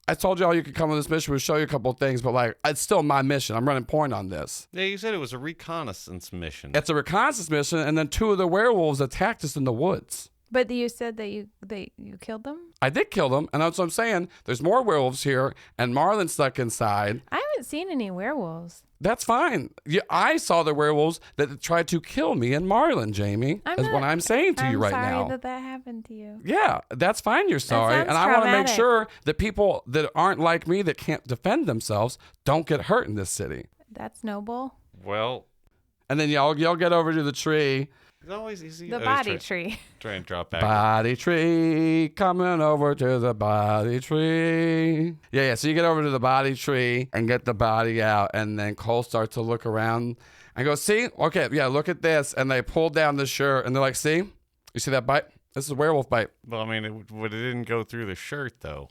I told y'all you could come on this mission. We'll show you a couple of things, but it's still my mission. I'm running point on this.
Yeah, you said it was a reconnaissance mission.
It's a reconnaissance mission, and then 2 of the werewolves attacked us in the woods.
But you said that you killed them?
I did kill them, and that's what I'm saying. There's more werewolves here, and Marlon's stuck inside.
I haven't seen any werewolves.
That's fine. I saw the werewolves that tried to kill me and Marlon, Jamie. Is what I'm saying to you right now.
I'm sorry that happened to you.
Yeah, that's fine. You're sorry.
sounds
And I want to make
traumatic.
sure that people that aren't like me that can't defend themselves don't get hurt in this city.
That's noble.
Well,
And then y'all get over to the tree.
it's always easy.
The body tree.
Try and drop back.
Body tree, coming over to the body tree. Yeah. So you get over to the body tree and get the body out. And then Cole starts to look around and go, see? Okay, yeah, look at this. And they pull down the shirt and they're like, see? You see that bite? This is a werewolf bite.
Well, I mean, it didn't go through the shirt, though.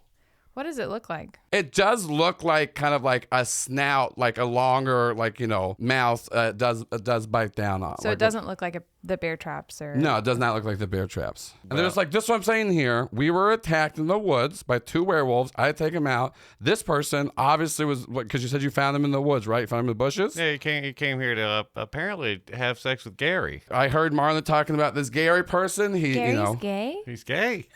What does it look like?
It does look like kind of like a snout, like a longer, mouth. Does bite down on.
So it doesn't look like the bear traps or...
No, it does not look like the bear traps. And
Well-
there's this is what I'm saying here. We were attacked in the woods by 2 werewolves. I had to take them out. This person obviously was, because you said you found them in the woods, right? You found them in the bushes?
Yeah, he came here to apparently have sex with Gary.
I heard Marlon talking about this Gary person.
Gary's gay?
He's gay.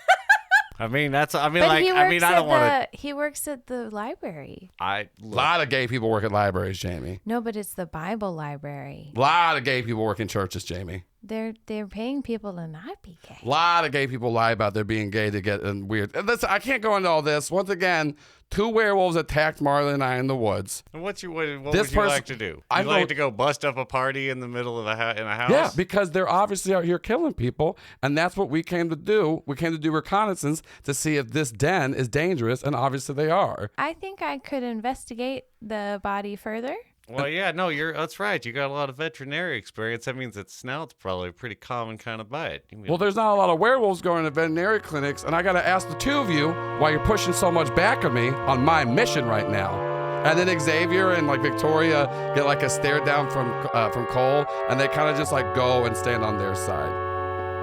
I mean, I
But he works at the library.
A lot of gay people work at libraries, Jamie.
No, but it's the Bible library.
A lot of gay people work in churches, Jamie.
They're paying people to not be gay.
A lot of gay people lie about their being gay to get in weird. And listen, I can't go into all this. Once again, 2 werewolves attacked Marlon and I in the woods.
And what would you
This
like to do?
I
You like
don't-
to go bust up a party in the middle of in a house?
Yeah, because they're obviously out here killing people, and that's what we came to do. We came to do reconnaissance to see if this den is dangerous, and obviously they are.
I think I could investigate the body further.
Well, yeah, no, that's right. You got a lot of veterinary experience. That means that snout's probably a pretty common kind of bite.
Well, there's not a lot of werewolves going to veterinary clinics, and I got to ask the 2 of you why you're pushing so much back on me on my mission right now. And then Xavier and Victoria get a stare down from Cole, and they kind of just go and stand on their side.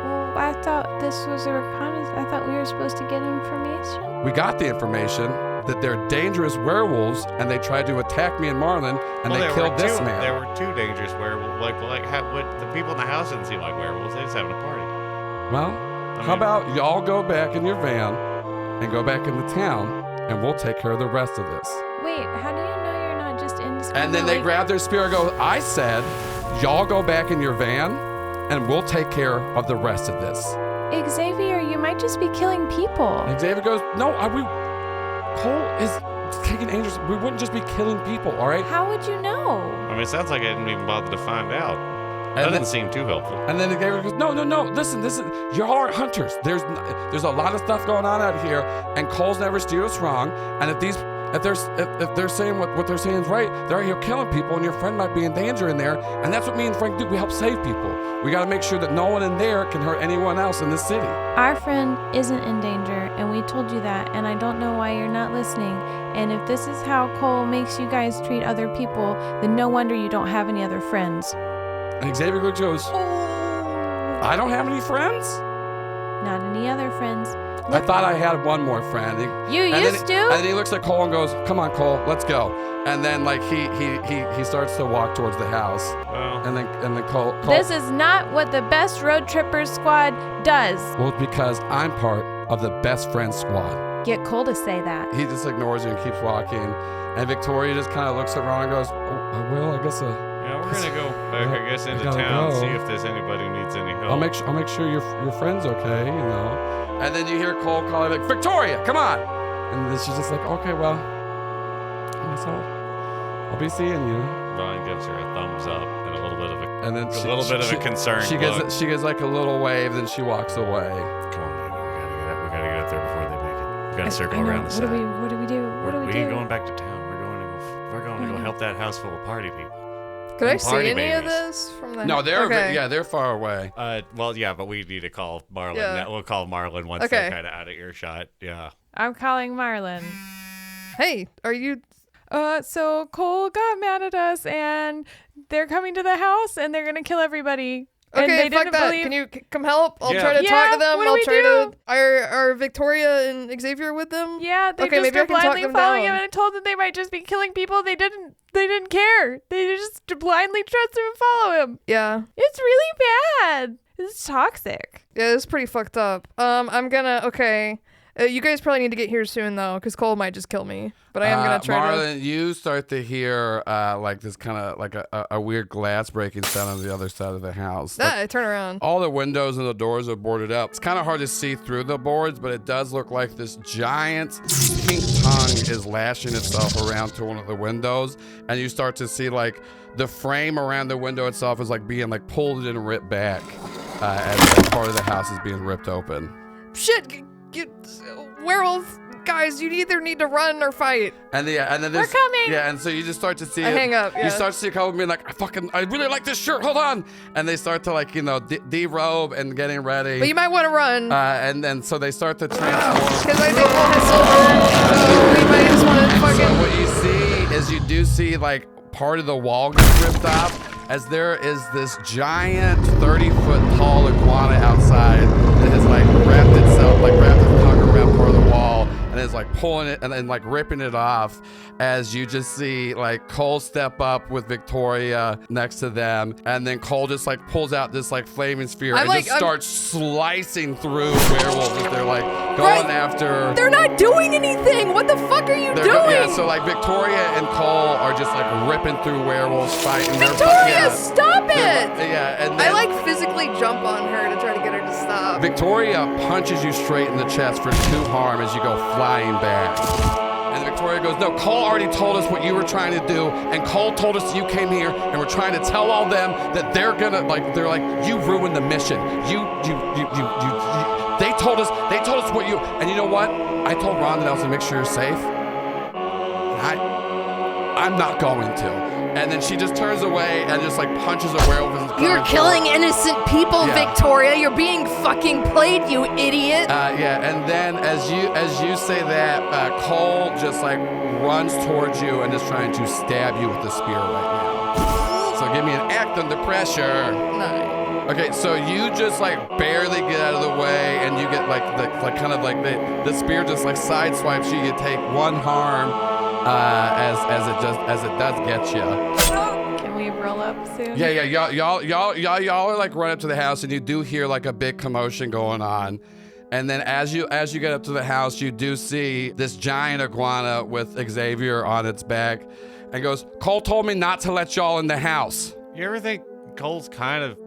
Well, I thought this was a reconnaissance. I thought we were supposed to get information.
We got the information that they're dangerous werewolves, and they tried to attack me and Marlon, and they killed this man.
There were 2 dangerous werewolves. The people in the house didn't seem like werewolves. They just having a party.
Well, how about y'all go back in your van and go back into town, and we'll take care of the rest of this.
Wait, how do you know you're not just indiscriminately...
And then they grab their spear and go, I said, y'all go back in your van, and we'll take care of the rest of this.
Xavier, you might just be killing people.
And Xavier goes, no, Cole is taking Angels. We wouldn't just be killing people, all right?
How would you know?
I mean, it sounds like I didn't even bother to find out.
And
That
then-
doesn't seem too helpful.
And then Xavier goes, no, listen, y'all aren't hunters. There's a lot of stuff going on out here, and Cole's never steered us wrong. And if they're saying what they're saying is right, they're out here killing people, and your friend might be in danger in there. And that's what me and Frank do. We help save people. We got to make sure that no one in there can hurt anyone else in this city.
Our friend isn't in danger, and we told you that, and I don't know why you're not listening. And if this is how Cole makes you guys treat other people, then no wonder you don't have any other friends.
And Xavier goes, I don't have any friends?
Not any other friends.
I thought I had one more friend.
You used to?
And then he looks at Cole and goes, come on, Cole, let's go. And then like he starts to walk towards the house.
Well,
And then Cole
This is not what the best road trippers squad does.
well, it's because I'm part of the best friend squad.
Get Cole to say that.
He just ignores you and keeps walking. And Victoria just kind of looks around and goes, well, I guess
yeah, we're gonna go back, I guess, into
gotta
town,
go.
see if there's anybody who needs any help.
I'll make sure your friend's okay, you know. And then you hear Cole calling like, Victoria, come on. And then she's just like, okay, well, I guess I'll be seeing you.
Brian gives her a thumbs up and a little bit of a
And then
a little bit of a concern.
She gives like a little wave, then she walks away.
Come on, baby, we gotta get up there before they make it. We gotta circle
I know.
around the side.
What do we do?
We ain't going back to town. We're going to go help that house full of party people.
Could I
And
see
party
any of
babies.
this from the?
No, they're
okay.
they're far away.
Well, yeah, but we need to call Marlon.
Yeah.
We'll call Marlon once
Okay.
they're kind of out of earshot. Yeah.
I'm calling Marlon.
Hey, are you?
So Cole got mad at us, and they're coming to the house, and they're gonna kill everybody. And
Okay,
they
fuck
didn't
that.
believe.
Can you come help? I'll
Yeah.
try to
Yeah,
talk to them.
what do
I'll
we
try
do?
to. Are Victoria and Xavier with them?
Yeah, they
Okay,
just
maybe I
are
can talk
blindly
them
following
down.
him, and I told them they might just be killing people. They didn't care. They just blindly trust him and follow him.
Yeah.
It's really bad. It's toxic.
Yeah, it's pretty fucked up. I'm gonna. Okay. You guys probably need to get here soon though, because Cole might just kill me. But I am gonna try
Marlon, you start to hear like this kind of like a weird glass breaking sound on the other side of the house.
to. I turn around.
All the windows and the doors are boarded up. It's kind of hard to see through the boards, but it does look like this giant pink tongue is lashing itself around to one of the windows, and you start to see like the frame around the window itself is like being like pulled and ripped back as like, part of the house is being ripped open.
Shit! Werewolf guys, you either need to run or fight.
And then there's,
coming.
Yeah, and so you just start to see
I
it.
hang up, yeah.
You start to see a couple of being like, I really like this shirt. Hold on, and they start to like derobe and getting ready.
But you might want to run.
And then so they start to transform.
Because I think Cole has silver. So we might just want to
So
fucking.
what you see is you do see like part of the wall gets ripped off as there is this giant 30-foot tall iguana outside that has like wrapped its tongue around part of the wall and is like pulling it and then like ripping it off as you just see like Cole step up with Victoria next to them, and then Cole just like pulls out this like flaming sphere and just starts slicing through werewolves as they're like going after.
They're not doing anything. What the fuck are you doing?
Yeah, so like Victoria and Cole are just like ripping through werewolves, fighting.
Victoria, stop it!
Yeah, and
I
then
like physically jump on her to try to get her to stop.
Victoria punches you straight in the chest for 2 harm as you go flying back. And Victoria goes, no, Cole already told us what you were trying to do, and Cole told us you came here and we're trying to tell all them that they're like, you ruined the mission. They told us what you, and you know what? I told Ron and Allison to make sure you're safe. I'm not going to. And then she just turns away and just like punches a werewolf.
You're killing innocent people,
Yeah.
Victoria. You're being fucking played, you idiot.
Yeah, and then as you say that, Cole just like runs towards you and is trying to stab you with the spear right now. So give me an act under pressure.
9.
Okay, so you just like barely get out of the way, and you get like the spear just like sideswipes you. You take 1 harm as it does get you.
Can we roll up soon?
Yeah, y'all are like run up to the house, and you do hear like a big commotion going on. And then as you get up to the house, you do see this giant iguana with Xavier on its back, and goes, Cole told me not to let y'all in the house.
You ever think Cole's kind of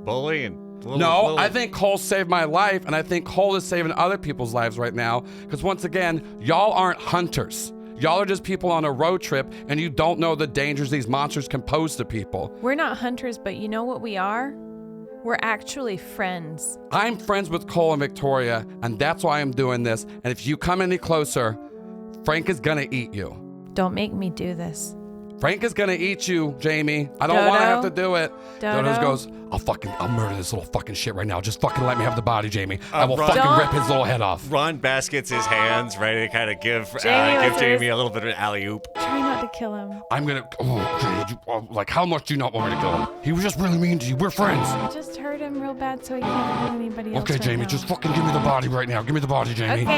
bully and
No, I think Cole saved my life, and I think Cole is saving other people's lives right now. Because once again, y'all aren't hunters. Y'all are just people on a road trip, and you don't know the dangers these monsters can pose to people.
We're not hunters, but you know what we are? We're actually friends.
I'm friends with Cole and Victoria, and that's why I'm doing this. And if you come any closer, Frank is gonna eat you.
Don't make me do this.
Frank is gonna eat you, Jamie. I don't want to have to do it.
Dodo
just goes, I'll murder this little fucking shit right now. Just fucking let me have the body, Jamie. I will
Ron-
fucking rip his little head off.
Ron baskets his hands, ready to kind of give
Jamie,
Jamie a little bit of an alley-oop.
Try not to kill him.
I'm gonna, like, how much do you not want me to kill him? He was just really mean to you. We're friends.
I just hurt him real bad so he can't hurt anybody else.
Okay,
right
Jamie,
now.
just fucking give me the body right now. Give me the body, Jamie.
Okay.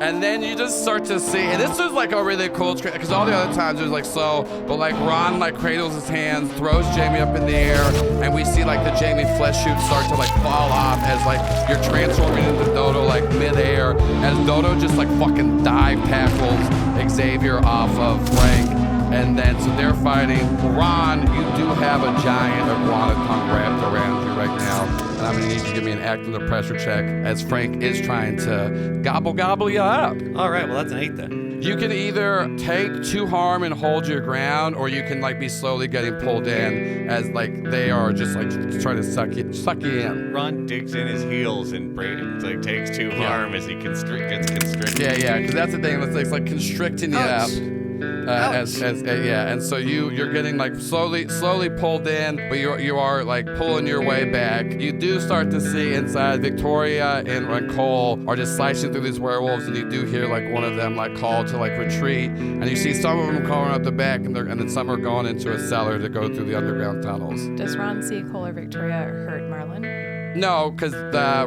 And then you just start to see, and this was like a really cool, because all the other times it was like so, but like Ron like cradles his hands, throws Jamie up in the air, and we see like the Jamie flesh shoots start to like fall off as like you're transforming into Dodo like midair, as Dodo just like fucking dive tackles Xavier off of Frank. And then, so they're fighting. Ron, you do have a giant iguana tongue wrapped around you right now. And I'm gonna need you to give me an act under pressure check as Frank is trying to gobble you up.
All right, well, that's an 8 then.
You can either take 2 harm and hold your ground, or you can like be slowly getting pulled in as like they are just like trying to suck you in.
Ron digs in his heels and takes 2 harm as he gets constricted.
Yeah, because that's the thing. It's like constricting you up. And so you're getting like slowly pulled in, but you are like pulling your way back. You do start to see inside Victoria and Cole are just slicing through these werewolves, and you do hear like one of them like call to like retreat, and you see some of them calling out the back, and then some are going into a cellar to go through the underground tunnels.
Does Ron see Cole or Victoria hurt Marlon?
No, because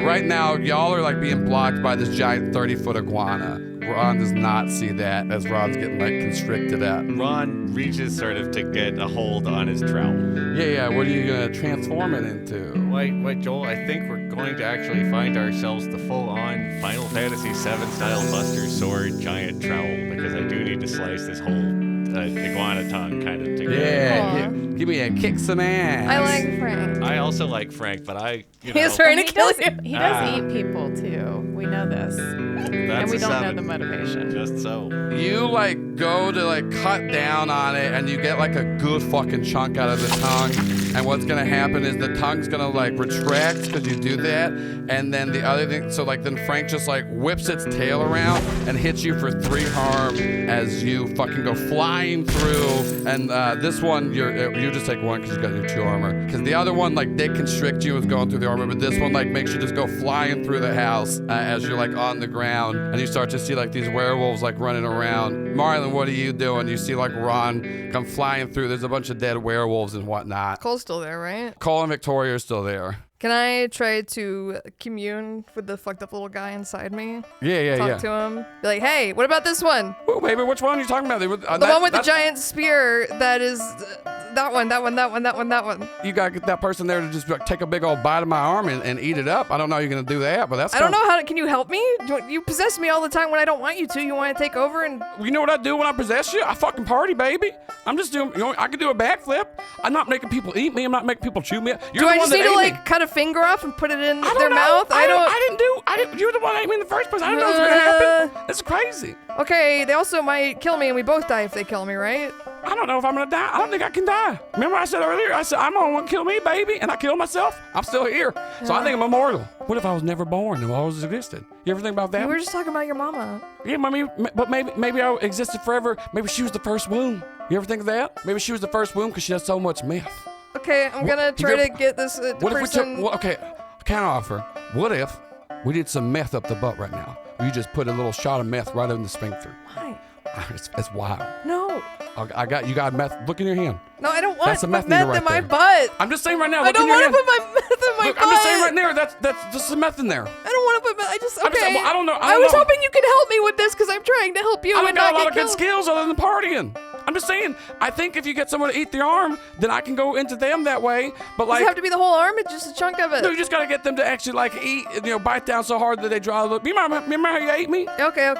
right now y'all are like being blocked by this giant 30-foot iguana. Ron does not see that as Ron's getting like constricted up.
Ron reaches sort of to get a hold on his trowel.
Yeah. What are you gonna transform it into?
Wait, Joel, I think we're going to actually find ourselves the full-on Final Fantasy VII style Buster Sword giant trowel, because I do need to slice this whole iguana tongue kind of together.
Yeah, give me a kick some ass.
I like Frank.
I also like Frank, but
He's trying to kill you.
He does eat people too. We know this. And we don't know the motivation.
Just so.
You like go to like cut down on it, and you get like a good fucking chunk out of the tongue. And what's gonna happen is the tongue's gonna like retract because you do that. And then the other thing, so like then Frank just like whips its tail around and hits you for 3 harm as you fucking go flying through. And this one, you just take 1 because you got your 2 armor. Because the other one like did constrict you, was going through the armor, but this one like makes you just go flying through the house as you're like on the ground. And you start to see like these werewolves like running around. Marlon, what are you doing? You see like Ron come flying through. There's a bunch of dead werewolves and whatnot.
Cole's still there, right?
Cole and Victoria are still there.
Can I try to commune with the fucked up little guy inside me?
Yeah.
Talk to him. Be like, hey, what about this one?
Ooh, baby, which one are you talking about?
The one with the giant spear that is that one.
You gotta get that person there to just like, take a big old bite of my arm and eat it up. I don't know how you're gonna do that, but that's
I don't know how to, can you help me? You possess me all the time when I don't want you to. You want to take over and...
You know what I do when I possess you? I fucking party, baby. I'm just doing, I can do a backflip. I'm not making people eat me. I'm not making people chew me.
Do I just need to like cut a finger off and put it in their mouth?
You're the one that ate me in the first place. I didn't know it was gonna happen. It's crazy.
Okay, they also might kill me and we both die if they kill me, right?
I don't know if I'm gonna die. I don't think I can die. Remember I said earlier, I'm gonna want to kill me, baby, and I killed myself. I'm still here. So I think I'm immortal. What if I was never born and always existed? You ever think about that?
We were just talking about your mama.
Yeah, but maybe I existed forever. Maybe she was the first womb. You ever think of that? Maybe she was the first womb because she has so much meth.
Okay, I'm gonna try to get this person...
Okay, counter offer. What if we did some meth up the butt right now? You just put a little shot of meth right in the sphincter.
Why?
It's wild.
No.
You got meth. Look in your hand.
No, I don't want
That's
to
a
put
meth
meth
needle
in
right
my
there.
butt.
I'm just saying right now.
I don't want to put my meth in my
Look,
butt.
I'm just saying right there. That's just some meth in there.
I don't want to put meth. Okay.
I don't know.
I was hoping you could help me with this because I'm trying to help you
I
and
got
not
a lot
get
of good
killed.
skills other than partying. I'm just saying. I think if you get someone to eat their arm, then I can go into them that way. But like,
Does it have to be the whole arm? It's just a chunk of it.
no, you just gotta get them to actually like eat. Bite down so hard that they draw. Remember how you ate me?
Okay.
I'm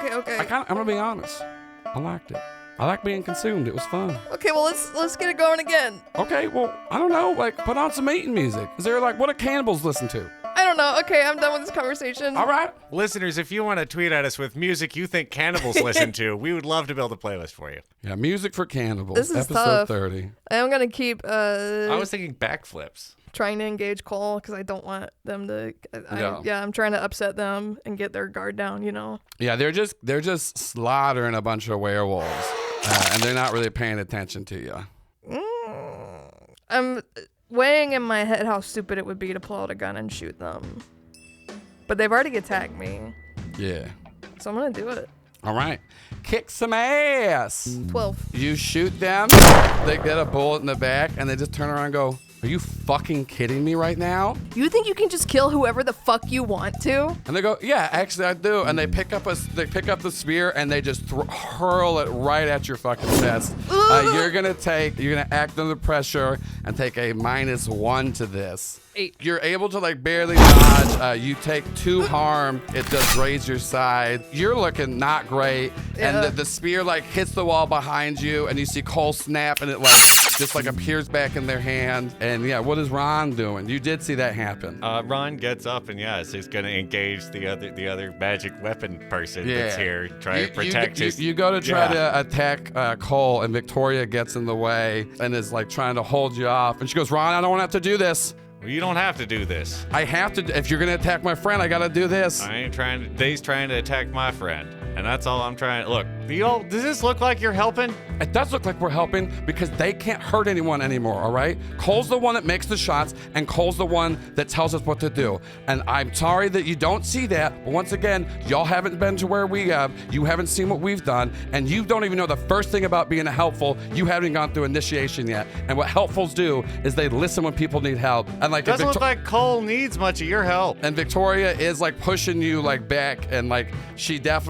gonna be honest. I liked it. I like being consumed. It was fun.
Okay, well let's get it going again.
Okay, well, I don't know. Like, put on some eating music. Is there like, what do cannibals listen to?
I don't know. Okay, I'm done with this conversation.
All right.
Listeners, if you want to tweet at us with music you think cannibals listen to, we would love to build a playlist for you.
Yeah, music for cannibals.
This is
episode
tough.
30.
I'm gonna keep
I was thinking backflips.
trying to engage Cole because I don't want them to. I'm trying to upset them and get their guard down. You know.
Yeah, they're just slaughtering a bunch of werewolves, and they're not really paying attention to you.
I'm weighing in my head how stupid it would be to pull out a gun and shoot them, but they've already attacked me.
Yeah.
So I'm gonna do it.
All right. Kick some ass.
12.
You shoot them, they get a bullet in the back, and they just turn around and go, are you fucking kidding me right now?
You think you can just kill whoever the fuck you want to?
And they go, yeah, actually I do. And they pick up the spear and they just hurl it right at your fucking chest. You're gonna act under pressure and take a -1 to this.
8.
You're able to like barely dodge. You take 2 harm. It does raise your side. You're looking not great.
Yeah.
And the spear like hits the wall behind you, and you see Cole snap, and it like just like appears back in their hand. And yeah, what is Ron doing? You did see that happen.
Ron gets up and yes, he's gonna engage the other magic weapon person that's here, try to protect his.
You go to try to attack Cole, and Victoria gets in the way and is like trying to hold you off. And she goes, Ron, I don't want to have to do this.
Well, you don't have to do this.
I have to. If you're gonna attack my friend, I gotta do this.
I ain't trying to. They's trying to attack my friend, and that's all I'm trying. Look, does this look like you're helping?
It does look like we're helping because they can't hurt anyone anymore, all right? Cole's the one that makes the shots, and Cole's the one that tells us what to do. And I'm sorry that you don't see that, but once again, y'all haven't been to where we have. You haven't seen what we've done, and you don't even know the first thing about being a helpful. You haven't gone through initiation yet. And what helpfuls do is they listen when people need help. And like,
doesn't look like Cole needs much of your help.
And Victoria is like pushing you like back, and like she's a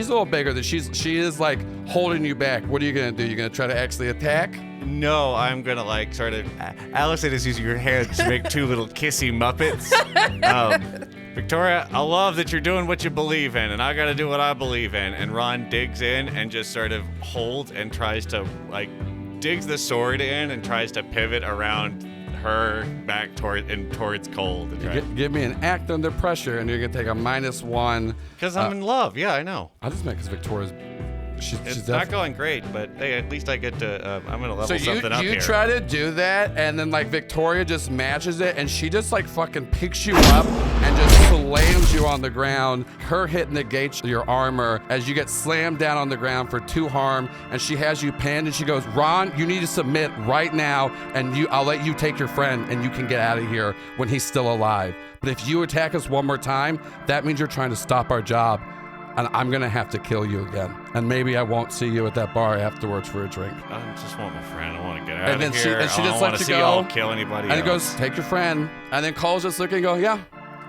little bigger than she is like holding you back. What are you gonna do? You're gonna try to actually attack?
No, I'm gonna like sort of. Allison is using your hands to make 2 little kissy muppets. Victoria, I love that you're doing what you believe in, and I gotta do what I believe in. And Ron digs in and just sort of holds and tries to like digs the sword in and tries to pivot around her back towards Cole.
Give me an act under pressure, and you're gonna take a -1.
Because I'm in love. Yeah, I know.
I just meant because Victoria's.
It's not going great, but hey, at least I get to. I'm gonna level something up here.
So you try to do that, and then like Victoria just matches it, and she just like fucking picks you up and just slams you on the ground. Her hit negates your armor as you get slammed down on the ground for 2 harm, and she has you pinned, and she goes, Ron, you need to submit right now, and I'll let you take your friend, and you can get out of here when he's still alive. But if you attack us one more time, that means you're trying to stop our job. And I'm gonna have to kill you again. And maybe I won't see you at that bar afterwards for a drink.
I just want my friend. I want to get out
and then
of here.
And she
I
just
don't
lets you
see
go.
y'all kill anybody
and
else.
it goes, take your friend. And then Cole's just looking and go, yeah,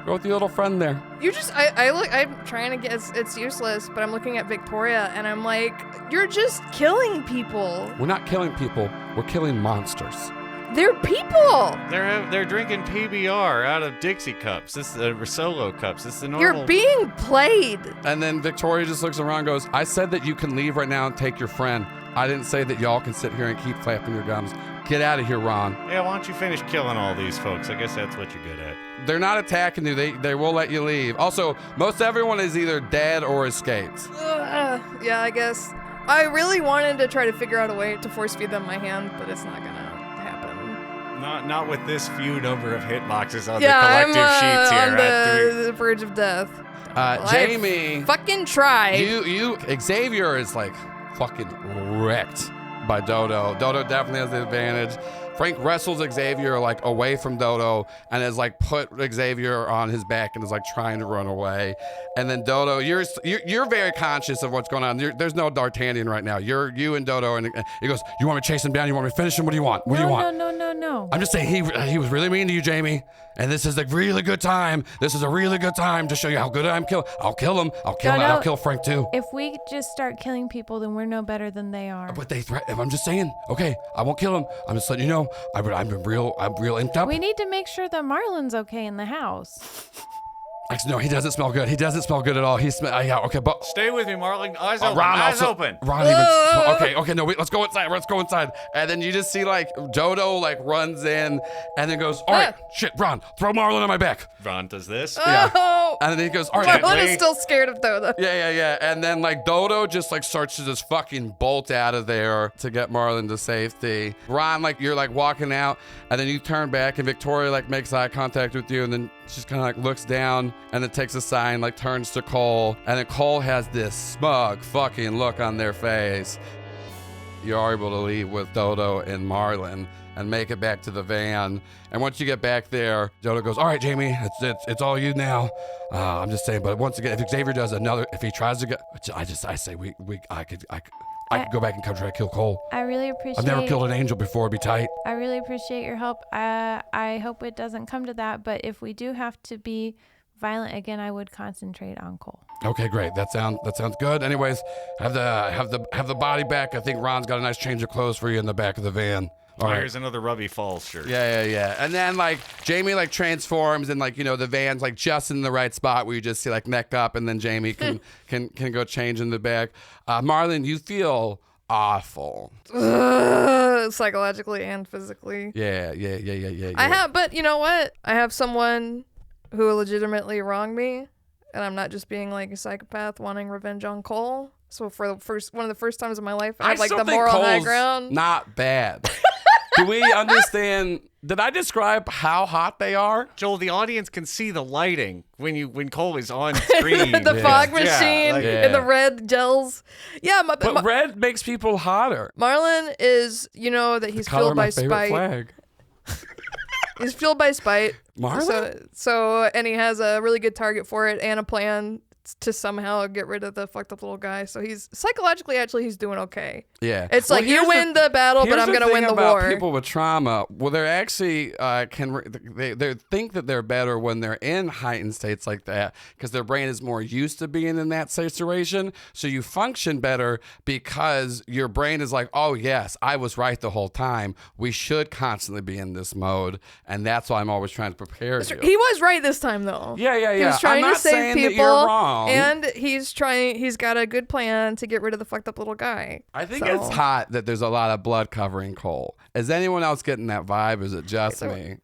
go with your little friend there.
You just, I'm trying to get, it's useless, but I'm looking at Victoria and I'm like, you're just killing people.
We're not killing people. We're killing monsters.
They're people.
They're drinking PBR out of Dixie cups. This is solo cups. This is the normal.
You're being played.
And then Victoria just looks around and goes, I said that you can leave right now and take your friend. I didn't say that y'all can sit here and keep flapping your gums. Get out of here, Ron.
Yeah, why don't you finish killing all these folks? I guess that's what you're good at.
They're not attacking you. They will let you leave. Also, most everyone is either dead or escaped.
Yeah, I guess. I really wanted to try to figure out a way to force feed them my hand, but it's not gonna happen.
Not with this few number of hitboxes on the collective sheets here.
On the verge of death.
Jamie,
fucking tried.
You Xavier is like fucking wrecked by Dodo. Dodo definitely has the advantage. Frank wrestles Xavier like away from Dodo and has like put Xavier on his back and is like trying to run away. And then Dodo, you're very conscious of what's going on. There's no D'Artagnan right now. You and Dodo, and he goes, "You want me to chase him down? You want me to finish him? What do you want? What do you want?"
No.
I'm just saying he was really mean to you, Jamie. And this is a really good time. This is a really good time to show you how good I'm kill. I'll kill him. I'll kill Frank too.
If we just start killing people, then we're no better than they are.
But they threaten. I'm just saying. Okay, I won't kill him. I'm just letting you know. I'm real imped up.
We need to make sure that Marlon's okay in the house.
Actually, no, he doesn't smell good. He doesn't smell good at all. Yeah, okay, but
Stay with me, Marlin. Eyes open.
Ron
Eyes
also,
open.
Ron even, okay, no, wait, let's go inside. Let's go inside. And then you just see like Dodo like runs in and then goes, all right, shit, Ron, throw Marlin on my back.
Ron does this.
Oh.
And then he goes, all right.
Marlin is still scared of Dodo.
Yeah. And then like Dodo just like starts to just fucking bolt out of there to get Marlin to safety. Ron, like you're like walking out and then you turn back and Victoria like makes eye contact with you and then she's kind of like looks down and then takes a sign, like turns to Cole, and then Cole has this smug fucking look on their face. You are able to leave with Dodo and Marlin and make it back to the van. And once you get back there, Dodo goes, all right, Jamie, it's all you now. I'm just saying, but once again, if Xavier does if he tries to get, I say I could go back and come try to kill Cole.
I really appreciate.
I've never killed an angel before. It'd be tight.
I really appreciate your help. I hope it doesn't come to that, but if we do have to be violent again, I would concentrate on Cole.
Okay, great. That sounds good. Anyways, have the body back. I think Ron's got a nice change of clothes for you in the back of the van. All right.
Here's another Rubby Falls shirt.
Yeah. And then like Jamie like transforms and like, you know, the van's like just in the right spot where you just see like neck up and then Jamie can go change in the back. Marlon, you feel awful.
Psychologically and physically.
Yeah.
But you know what? I have someone who legitimately wronged me, and I'm not just being like a psychopath wanting revenge on Cole. So for one of the first times in my life, I have like the moral high ground.
Not bad. Do we understand? Did I describe how hot they are?
Joel, the audience can see the lighting when Cole is on screen.
The fog machine and the red gels. Yeah,
but red makes people hotter.
Marlon is, you know, that he's fueled by spite.
Flag.
He's fueled by spite.
Marlon?
So, and he has a really good target for it and a plan to somehow get rid of the fucked up little guy. So he's psychologically, actually, he's doing okay.
Yeah.
It's like, you win the battle, but I'm going to win the war.
People with trauma, well, they're actually, they think that they're better when they're in heightened states like that because their brain is more used to being in that situation. So you function better because your brain is like, oh, yes, I was right the whole time. We should constantly be in this mode. And that's why I'm always trying to prepare you.
He was right this time, though.
Yeah.
He was trying to save people.
That you're wrong.
And he's got a good plan to get rid of the fucked up little guy.
I think it's hot that there's a lot of blood covering Cole. Is anyone else getting that vibe? Is it just me?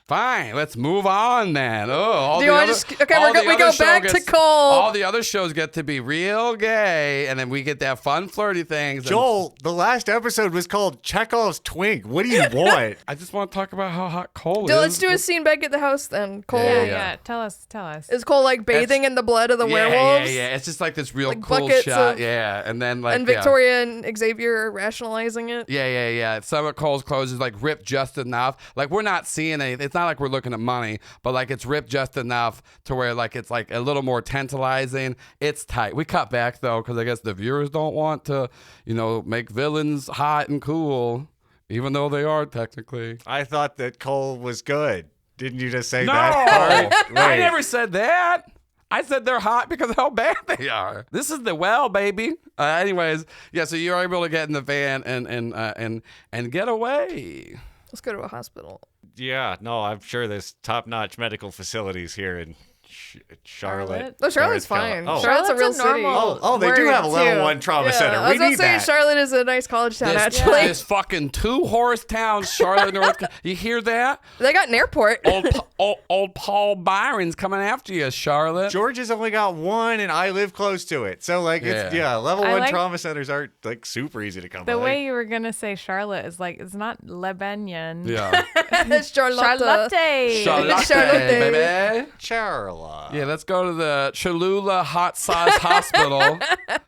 Fine, let's move on then. Oh,
we go back to Cole.
All the other shows get to be real gay, and then we get that fun, flirty things.
Joel, the last episode was called Chekhov's Twink. What do you want?
I just want to talk about how hot Cole is.
Let's do a scene back at the house then. Cole.
Yeah. Tell us.
Is Cole like bathing in the blood of the werewolves?
Yeah. It's just like this real
like
cool shot. And then like
and Victoria and Xavier are rationalizing it.
Yeah. Some of Cole's clothes is like ripped just enough. Like we're not seeing anything. It's not like we're looking at money, but like it's ripped just enough to where like it's like a little more tantalizing. It's tight. We cut back though because I guess the viewers don't want to, make villains hot and cool, even though they are technically.
I thought that Cole was good. Didn't you just say
no,
that?
I never said that. I said they're hot because of how bad they are. This is the baby. Anyways, so you're able to get in the van and get away.
Let's go to a hospital.
Yeah, no, I'm sure there's top-notch medical facilities here in Charlotte.
No, Charlotte's fine.
Oh.
Charlotte's a real city.
They do have a level 1 trauma center.
I was
We need that.
Charlotte is a nice college town, actually.
This fucking 2-horse town, Charlotte, North Carolina. You hear that?
They got an airport.
Old Paul Byron's coming after you, Charlotte.
Georgia's only got one, and I live close to it. So, level 1 trauma centers aren't, super easy to come by.
The way you were going to say Charlotte is it's not Lebanyan.
Yeah.
It's Charlotte,
baby.
Charlotte.
Yeah, let's go to the Cholula Hot Sauce Hospital.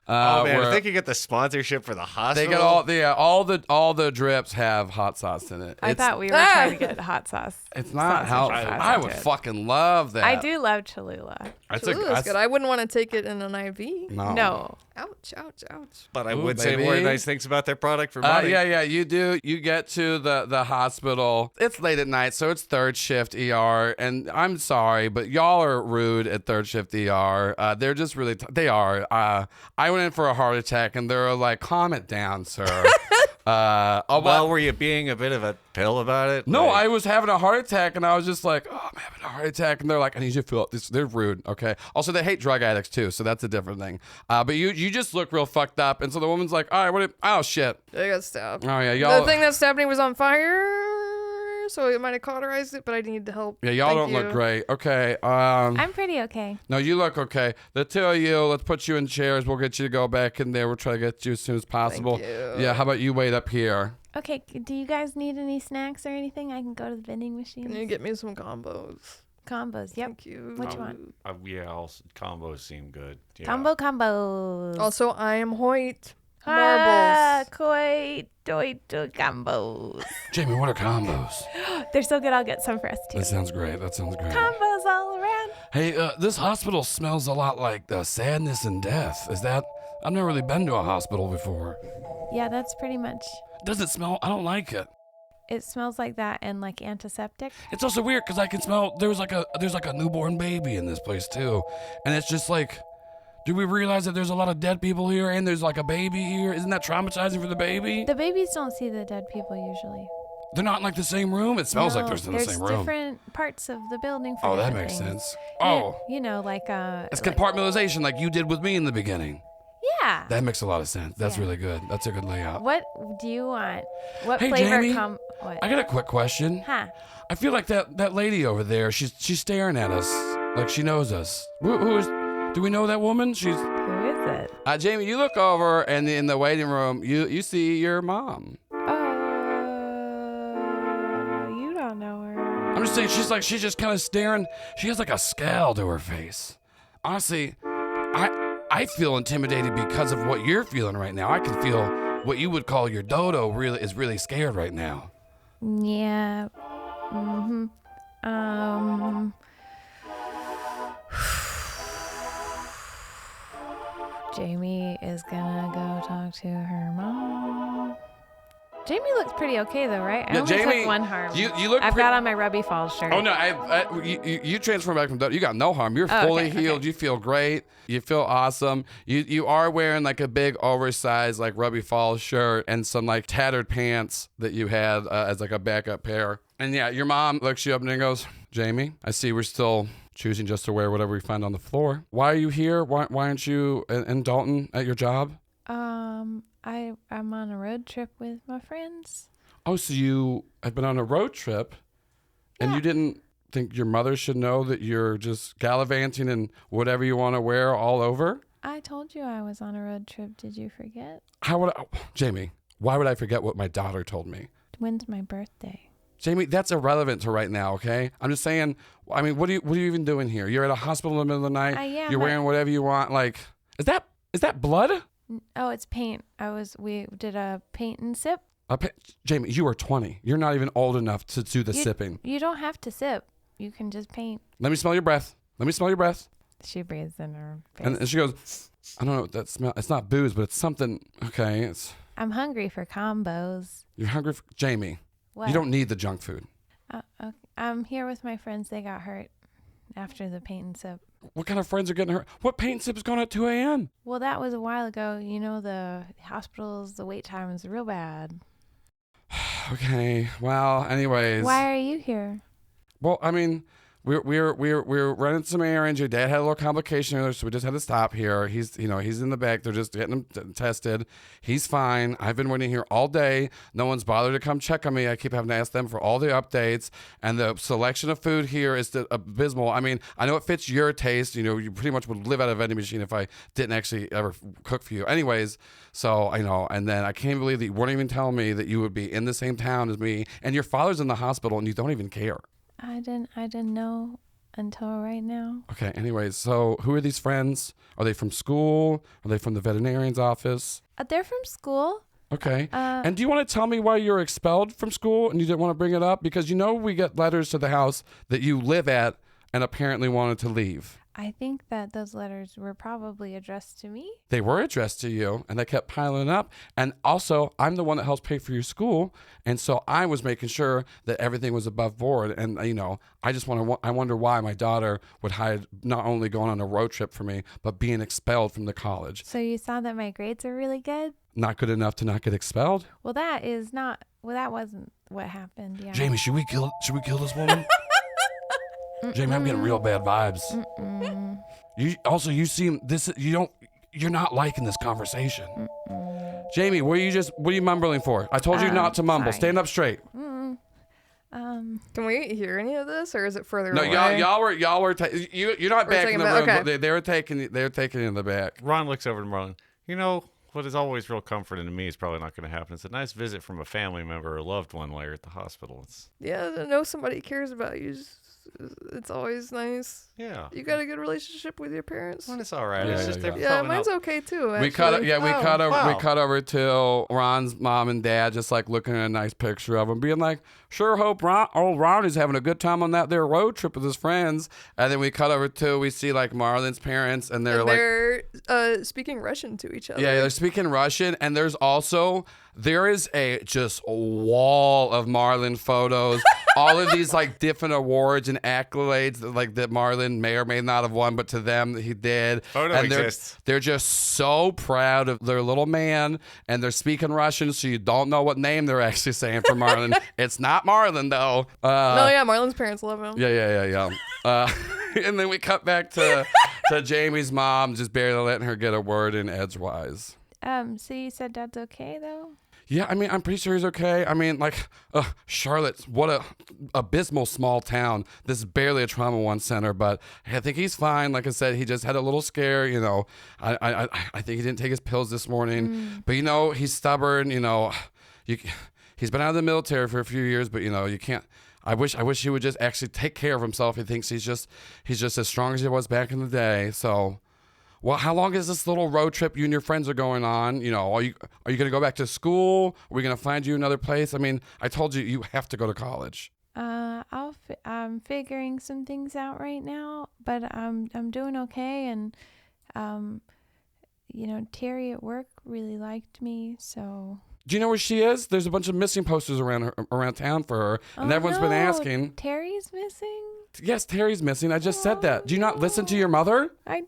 I think you get the sponsorship for the hospital.
They got all the drips have hot sauce in it.
I thought we were trying to get hot sauce.
It's not how I would fucking love that.
I do love Cholula.
Cholula's good. I wouldn't want to take it in an IV.
No.
Ouch.
But I would say more nice things about their product for money.
Yeah, you do. You get to the hospital. It's late at night, so it's third shift ER. And I'm sorry, but y'all are rude at third shift ER. They're just really, they are. I went in for a heart attack, and they're like, calm it down, sir.
Well, were you being a bit of a pill about it?
No,
Like-
I was having a heart attack, and I was just like, oh, I'm having a heart attack. And they're like, I need you to feel this. They're rude, okay? Also, they hate drug addicts, too, so that's a different thing. But you just look real fucked up. And so the woman's like, all right, oh, shit.
I got stabbed.
Oh, yeah, y'all.
The thing that stabbed me was on fire, so it might have cauterized it, but I need the help.
Yeah, y'all
Thank
don't look
you.
great. Okay.
I'm pretty okay.
No, you look okay. The two of you, let's put you in chairs. We'll get you to go back in there. We'll try to get you as soon as possible.
you.
Yeah, how about you wait up here?
Okay, do you guys need any snacks or anything? I can go to the vending machines.
Can you get me some combos?
Combos, yep.
Thank you.
What you want?
Yeah, combos seem good. Yeah.
Combos.
Also, I am Holt.
Ah,
Marbles.
koi, doi, combos.
Jamie, what are combos?
They're so good, I'll get some for us too.
That sounds great.
Combos all around.
Hey, this hospital smells a lot like sadness and death. Is that? I've never really been to a hospital before.
Yeah, that's pretty much.
Does it smell? I don't like it.
It smells like that and like antiseptic.
It's also weird because I can smell there's like a newborn baby in this place too, and it's just like, do we realize that there's a lot of dead people here and there's like a baby here? Isn't that traumatizing for the baby?
The babies don't see the dead people usually.
They're not in like the same room. It smells like
No,
they're in the same room.
There's different parts of the building for
Oh, that
different
makes
things.
sense.
Yeah,
Oh,
you know, like
it's
like-
compartmentalization like you did with me in the beginning.
Yeah.
That makes a lot of sense. That's
Yeah.
really good. That's a good layout.
What do you want? What
Hey,
flavor
Jamie,
what?
I got a quick question.
Huh.
I feel like that lady over there, she's staring at us like she knows us. Who is? Do we know that woman? She's.
Who is it?
Jamie, you look over and in the waiting room, you see your mom.
You don't know her.
I'm just saying, she's just kind of staring. She has like a scowl to her face. Honestly, I feel intimidated because of what you're feeling right now. I can feel what you would call your dodo is really scared right now.
Yeah. Jamie is gonna go talk to her mom. Jamie looks pretty okay though, right? I
Yeah,
only
Jamie,
took one harm.
you look
I've
pre-
got on my Rubby Falls shirt.
Oh no! You transformed back from dodo. You got no harm. You're
Oh,
fully
okay,
healed.
okay.
You feel great. You feel awesome. You are wearing like a big oversized like Rubby Falls shirt and some like tattered pants that you had as like a backup pair. And yeah, your mom looks you up and goes, "Jamie, I see we're still choosing just to wear whatever we find on the floor. Why are you here? Why aren't you in Dalton at your job?"
I'm on a road trip with my friends.
Oh, so you have been on a road trip, and you didn't think your mother should know that you're just gallivanting in whatever you want to wear all over?
I told you I was on a road trip. Did you forget?
How would Jamie, why would I forget what my daughter told me?
When's my birthday?
Jamie, that's irrelevant to right now, okay? I'm just saying, I mean, what are you even doing here? You're at a hospital in the middle of the night.
Yeah,
you're
but-
wearing whatever you want. Like, is that blood?
Oh, it's paint. We did a paint and sip.
Jamie, you are 20. You're not even old enough to do the
You-
sipping.
You don't have to sip. You can just paint.
Let me smell your breath.
She breathes in her face.
And she goes, I don't know what that smell. It's not booze, but it's something. Okay,
I'm hungry for combos.
you're hungry for Jamie.
What?
You don't need the junk food.
Okay. I'm here with my friends. They got hurt after the paint and sip.
What kind of friends are getting hurt? What paint sip is going at 2 a.m.?
Well, that was a while ago. You know, the hospitals, the wait time is real bad.
Okay. Well, anyways.
Why are you here?
Well, I mean, we're running some errands. Your dad had a little complication earlier, so we just had to stop here. He's in the back. They're just getting him tested. He's fine. I've been waiting here all day. No one's bothered to come check on me. I keep having to ask them for all the updates, and the selection of food here is abysmal. I mean, I know it fits your taste. You pretty much would live out of a vending machine if I didn't actually ever cook for you. Anyways, so and then I can't believe that you weren't even telling me that you would be in the same town as me, and your father's in the hospital, and you don't even care.
I didn't know until right now.
Okay, anyways, so who are these friends? Are they from school? Are they from the veterinarian's office?
They're from school.
Okay. And do you want to tell me why you're expelled from school and you didn't want to bring it up? Because we get letters to the house that you live at and apparently wanted to leave.
I think that those letters were probably addressed to me.
They were addressed to you, and they kept piling up. And also, I'm the one that helps pay for your school, and so I was making sure that everything was above board. And I wonder why my daughter would hide not only going on a road trip for me, but being expelled from the college.
So you saw that my grades are really good?
Not good enough to not get expelled.
Well, that wasn't what happened. Yeah.
Jamie, should we kill this woman? Jamie, I'm getting real bad vibes. You're not liking this conversation.
Jamie, what are you mumbling for? I told you not to mumble.
sorry.
Stand up straight.
Can we hear any of this, or is it further
No,
away?
y'all were you're not
We're
back in
taking
the
it
room.
back,
But they were taking you in the back.
Ron looks over to Marlon. You know, what is always real comforting to me is probably not going to happen. It's a nice visit from a family member or loved one while you're at the hospital.
Yeah, to know somebody cares about you. It's always nice.
Yeah.
You got a good relationship with your parents.
When it's all right.
Yeah,
It's
yeah,
just
yeah.
they're
Yeah,
probably
mine's
not-
okay too.
We cut
Actually.
we cut over to Ron's mom and dad just like looking at a nice picture of him, being like, sure hope old Ron is having a good time on that there road trip with his friends. And then we cut over to, we see like Marlon's parents, and they're
speaking Russian to each other.
yeah, they're speaking Russian, and there is a just wall of Marlon photos, all of these like different awards and accolades that Marlon may or may not have won, but to them he did.
Photo
and
exists.
They're just so proud of their little man, and they're speaking Russian, so you don't know what name they're actually saying for Marlon. It's not Marlon though.
No, yeah, Marlon's parents love him.
Yeah. And then we cut back to Jamie's mom, just barely letting her get a word in edgewise.
So you said Dad's okay though?
Yeah, I mean, I'm pretty sure he's okay. I mean, like, Charlotte's, what a abysmal small town. This is barely a trauma one center, but I think he's fine. Like I said, he just had a little scare, you know. I think he didn't take his pills this morning. But, you know, he's stubborn, you know. He's been out of the military for a few years, but, you know, you can't. I wish he would just actually take care of himself. He thinks he's just as strong as he was back in the day. So, well, how long is this little road trip you and your friends are going on? You know, are you going to go back to school? Are we going to find you another place? I mean, I told you have to go to college.
I'm figuring some things out right now, but I'm doing okay, and you know, Terry at work really liked me, so.
Do you know where she is? There's a bunch of missing posters around town for her, and everyone's been asking.
Terry's missing?
Yes, Terry's missing. I just said that. Do you not listen to your mother?
I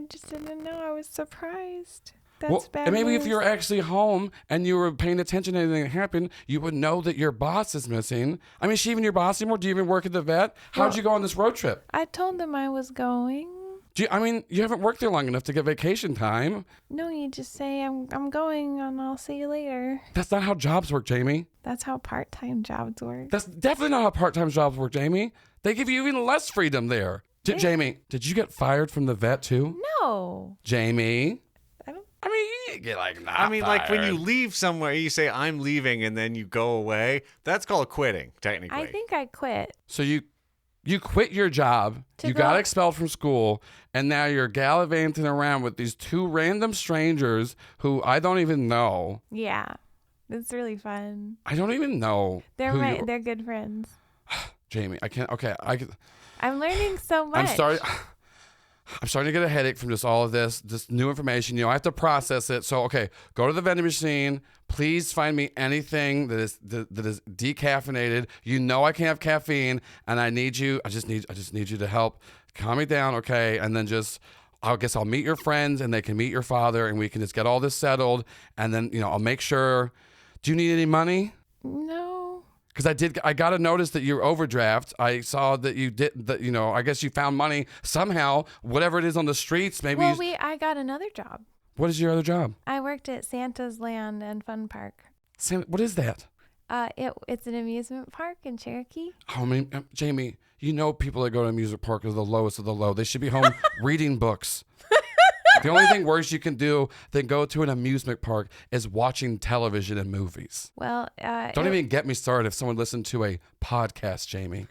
just didn't know. I was surprised. That's
Well,
bad
and maybe if
news.
you were actually home and you were paying attention to anything that happened, you would know that your boss is missing. I mean, is she even your boss anymore? Do you even work at the vet? How'd you go on this road trip?
I told them I was going.
You haven't worked there long enough to get vacation time.
No, you just say I'm going and I'll see you later.
That's not how jobs work, Jamie.
That's how part-time jobs work.
That's definitely not how part-time jobs work, Jamie. They give you even less freedom there. Jamie, did you get fired from the vet too?
No.
Jamie?
I don't.
I mean, you get like not
I mean, like when you
fired.
leave somewhere, you say, I'm leaving, and then you go away. That's called quitting, technically.
I think I quit.
So you quit your job, you got expelled from school, and now you're gallivanting around with these two random strangers who I don't even know.
Yeah. It's really fun.
I don't even know.
They're they're good friends.
Jamie, I can't. Okay,
I'm learning so much.
I'm starting to get a headache from just all of this new information. You know, I have to process it. So, okay, go to the vending machine. Please find me anything that is decaffeinated. You know I can't have caffeine, and I need you. I just need you to help calm me down, okay? And then I guess I'll meet your friends, and they can meet your father, and we can just get all this settled. And then, you know, I'll make sure. Do you need any money?
No.
Because I got a notice that you're overdraft. I saw that you did that. You know, I guess you found money somehow. Whatever it is on the streets, maybe.
Well, I got another job.
What is your other job?
I worked at Santa's Land and Fun Park.
What is that?
It's an amusement park in Cherokee.
Oh, I mean, Jamie, you know people that go to amusement park are the lowest of the low. They should be home reading books. The only thing worse you can do than go to an amusement park is watching television and movies.
Well,
Don't even get me started if someone listened to a podcast, Jamie.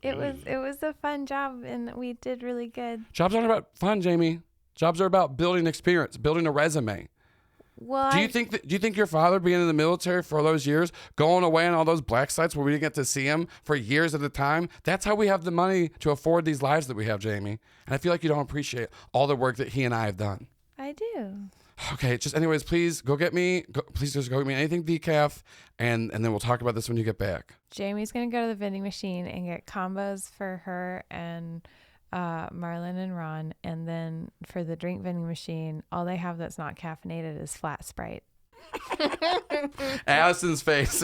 it was a fun job, and we did really good.
Jobs aren't about fun, Jamie. Jobs are about building experience, building a resume.
Well,
Do you think your father being in the military for all those years, going away on all those black sites where we didn't get to see him for years at a time, that's how we have the money to afford these lives that we have, Jamie. And I feel like you don't appreciate all the work that he and I have done.
I do.
Okay, just anyways, please go get me. Please just go get me anything decaf, and then we'll talk about this when you get back.
Jamie's gonna go to the vending machine and get combos for her and Marlon and Ron, and then for the drink vending machine, all they have that's not caffeinated is flat Sprite.
Allison's face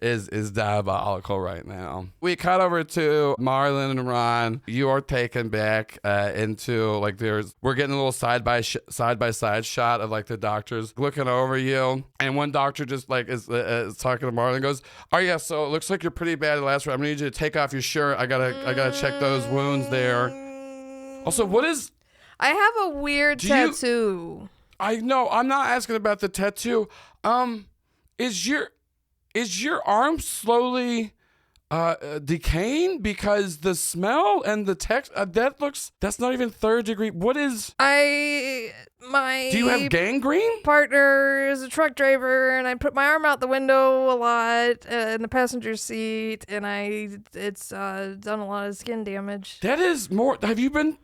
is diabolical right now. We cut over to Marlon and Ron. You are taken back into like we're getting a little side by side shot of like the doctors looking over you, and one doctor just like is talking to Marlon and goes, "Oh yeah, so it looks like you're pretty bad at the last round. I'm gonna need you to take off your shirt. I gotta check those wounds there. Also, what is?
I have a weird tattoo.
I know. I'm not asking about the tattoo. Is your arm slowly decaying because the smell and the text that's not even 3rd degree. What is? Do you have gangrene?
Partner is a truck driver, and I put my arm out the window a lot in the passenger seat, and it's done a lot of skin damage.
That is more. Have you been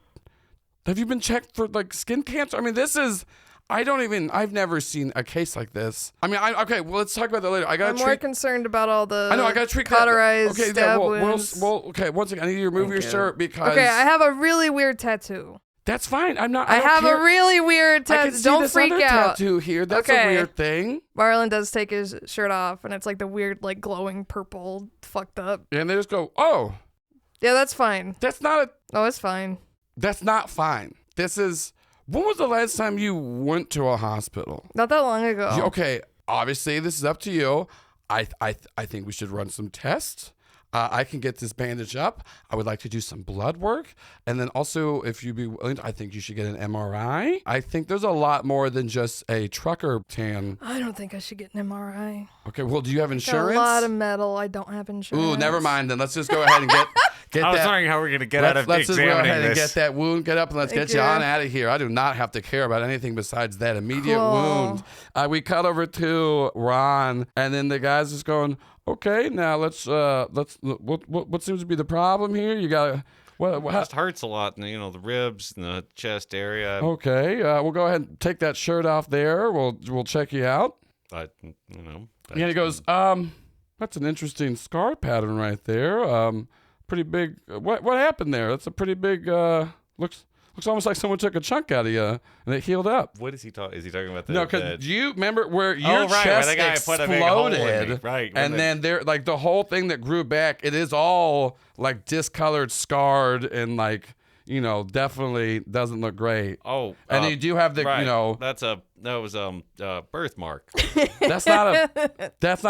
checked for like skin cancer? I mean, this is. I've never seen a case like this. I mean, okay, well, let's talk about that later.
I'm more concerned about all the
I gotta treat
cauterized stab
wounds. Okay, once again, I need you to remove your shirt because...
Okay, I have a really weird tattoo.
That's fine. I
have a really weird tattoo.
I can see
Don't
this
freak
other
out.
Tattoo here. That's
okay.
a weird thing.
Marlon does take his shirt off, and it's like the weird, like, glowing purple fucked up.
And they just go, oh.
Yeah, that's fine.
That's not a...
Oh, it's fine.
That's not fine. This is... When was the last time you went to a hospital?
Not that long ago.
Okay, obviously this is up to you. I think we should run some tests. I can get this bandage up. I would like to do some blood work. And then also, if you'd be willing, I think you should get an MRI. I think there's a lot more than just a trucker tan.
I don't think I should get an MRI.
Okay, well, do you have insurance?
Got a lot of metal. I don't have insurance.
Ooh, never mind then. Let's just go ahead and get
I was wondering how we're going to get out of
let's just go
examining
ahead and
this.
get that wound, get up, and let's
Thank
get you
you.
on out of here. I do not have to care about anything besides that immediate
Cool.
wound. We cut over to Ron, and then the guy's just going, okay, now let's what seems to be the problem here? You got
It just hurts a lot, and the ribs and the chest area.
Okay, we'll go ahead and take that shirt off there. We'll check you out.
And
he goes, that's an interesting scar pattern right there. Pretty big. What happened there? That's a pretty big. Looks almost like someone took a chunk out of you and it healed up.
What is he talking? Is he talking about the?
No, because you remember where your chest
where the guy put a big hole in me.
exploded,
Right?
and then there, like the whole thing that grew back, it is all like discolored, scarred, and like definitely doesn't look great.
Oh,
and you do have the
right. That was birthmark.
That's not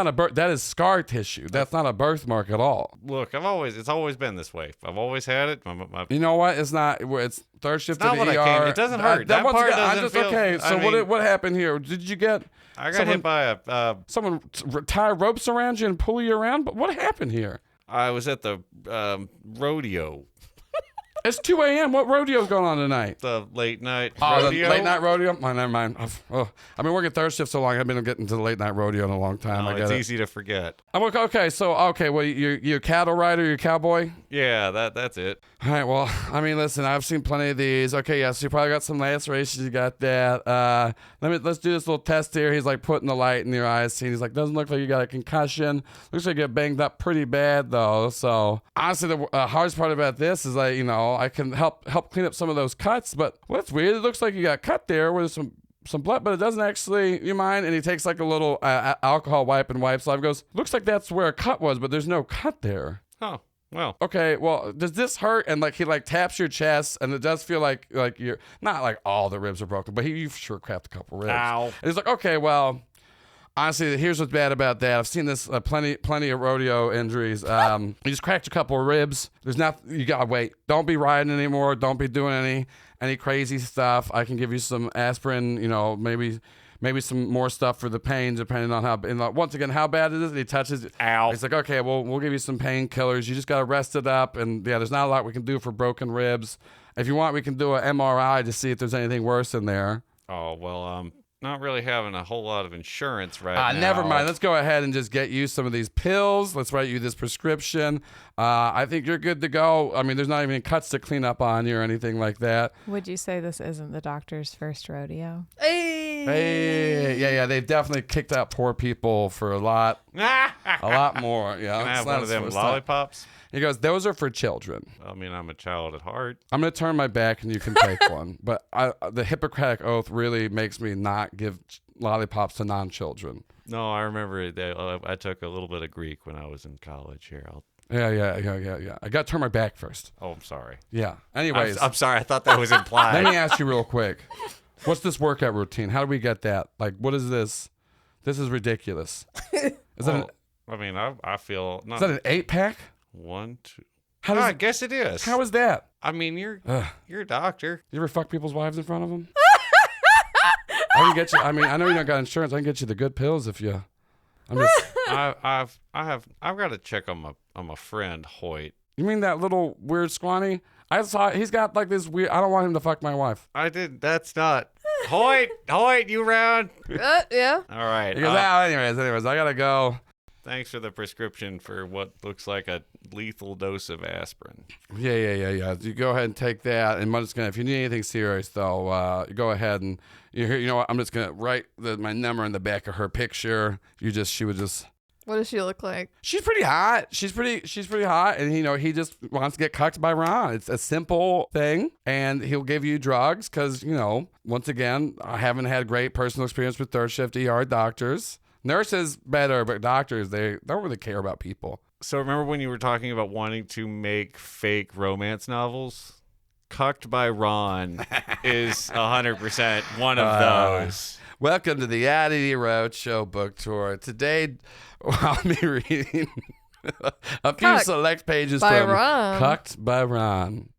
a birth. That is scar tissue. That's not a birthmark at all.
Look, it's always been this way. I've always had it.
You know what? It's not. It's third shift
It's
to
not
the
what I
ER.
came. It doesn't hurt. That part doesn't feel.
Okay. So what happened here? Did you get?
I got hit by
someone tie ropes around you and pull you around. But what happened here?
I was at the rodeo.
It's 2 a.m. What rodeo's going on tonight?
The late night
The
rodeo.
late night rodeo? Oh, never mind. I've been working third shift so long. I've been getting to the late night rodeo in a long time.
It's easy to forget.
Okay. Well, you're a cattle rider. You're a cowboy.
Yeah, that's it.
All right. Well, I mean, listen. I've seen plenty of these. Okay. Yeah. So you probably got some lacerations. You got that. Let's do this little test here. He's like putting the light in your eyes. He's like, doesn't look like you got a concussion. Looks like you got banged up pretty bad though. So honestly, the hardest part about this is like I can help clean up some of those cuts. But what's weird? It looks like you got cut there with some blood, but it doesn't actually. You mind? And he takes like a little alcohol wipe and wipes off. Goes, looks like that's where a cut was, but there's no cut there.
Oh. Well,
okay. Well, does this hurt? And like he like taps your chest, and it does feel like you're not like all the ribs are broken, but you sure cracked a couple ribs.
Ow.
And he's like, okay, well, honestly, here's what's bad about that. I've seen this plenty of rodeo injuries. You just cracked a couple of ribs. There's you gotta wait. Don't be riding anymore. Don't be doing any crazy stuff. I can give you some aspirin. Maybe some more stuff for the pain, depending on how. And once again, how bad it is. And he touches it.
Ow.
He's like, okay, well, we'll give you some painkillers. You just got to rest it up. And yeah, there's not a lot we can do for broken ribs. If you want, we can do an MRI to see if there's anything worse in there.
Oh well, not really having a whole lot of insurance right now.
Never mind. Let's go ahead and just get you some of these pills. Let's write you this prescription. I think you're good to go. I mean, there's not even cuts to clean up on you or anything like that.
Would you say this isn't the doctor's first rodeo?
Hey.
Yeah. They've definitely kicked out poor people for a lot more. Yeah.
Can I
It's
have
not
one of
his
them
first time.
lollipops?
He goes, those are for children.
I mean, I'm a child at heart.
I'm going to turn my back and you can take one. But the Hippocratic Oath really makes me not give lollipops to non-children.
No, I remember that I took a little bit of Greek when I was in college here.
Yeah. I got to turn my back first.
Oh, I'm sorry.
Yeah. Anyways,
I'm sorry. I thought that was
let
implied.
me ask you real quick. What's this workout routine? How do we get that? Like, what is this? This is ridiculous. Is that
I mean, I feel not
is that an 8-pack?
1, 2.
How
No,
does
I guess it is.
How is that?
I mean, you're a doctor.
You ever fuck people's wives in front of them? I can get you. I mean, I know you don't got insurance. I can get you the good pills if you. I'm just.
I've got to check on my friend Holt.
You mean that little weird scrawny? I saw he's got like this weird. I don't want him to fuck my wife.
I did. That's not Holt. You round?
Yeah.
All right.
He goes, anyways, I gotta go.
Thanks for the prescription for what looks like a lethal dose of aspirin.
Yeah. You go ahead and take that. And I'm just gonna. If you need anything serious, though, go ahead and you know what? I'm just gonna write my number in the back of her picture. She would just.
What does she look like?
She's pretty hot. She's pretty hot, and he just wants to get cucked by Ron. It's a simple thing, and he'll give you drugs because once again, I haven't had great personal experience with third shift ER doctors. Nurses better, but doctors they don't really care about people.
So remember when you were talking about wanting to make fake romance novels? Cucked by Ron is 100% one of those.
Welcome to the Oddity Roadshow book tour. Today, I'll be reading a few
Cucked
select pages
by
from
Ron.
Cucked by Ron.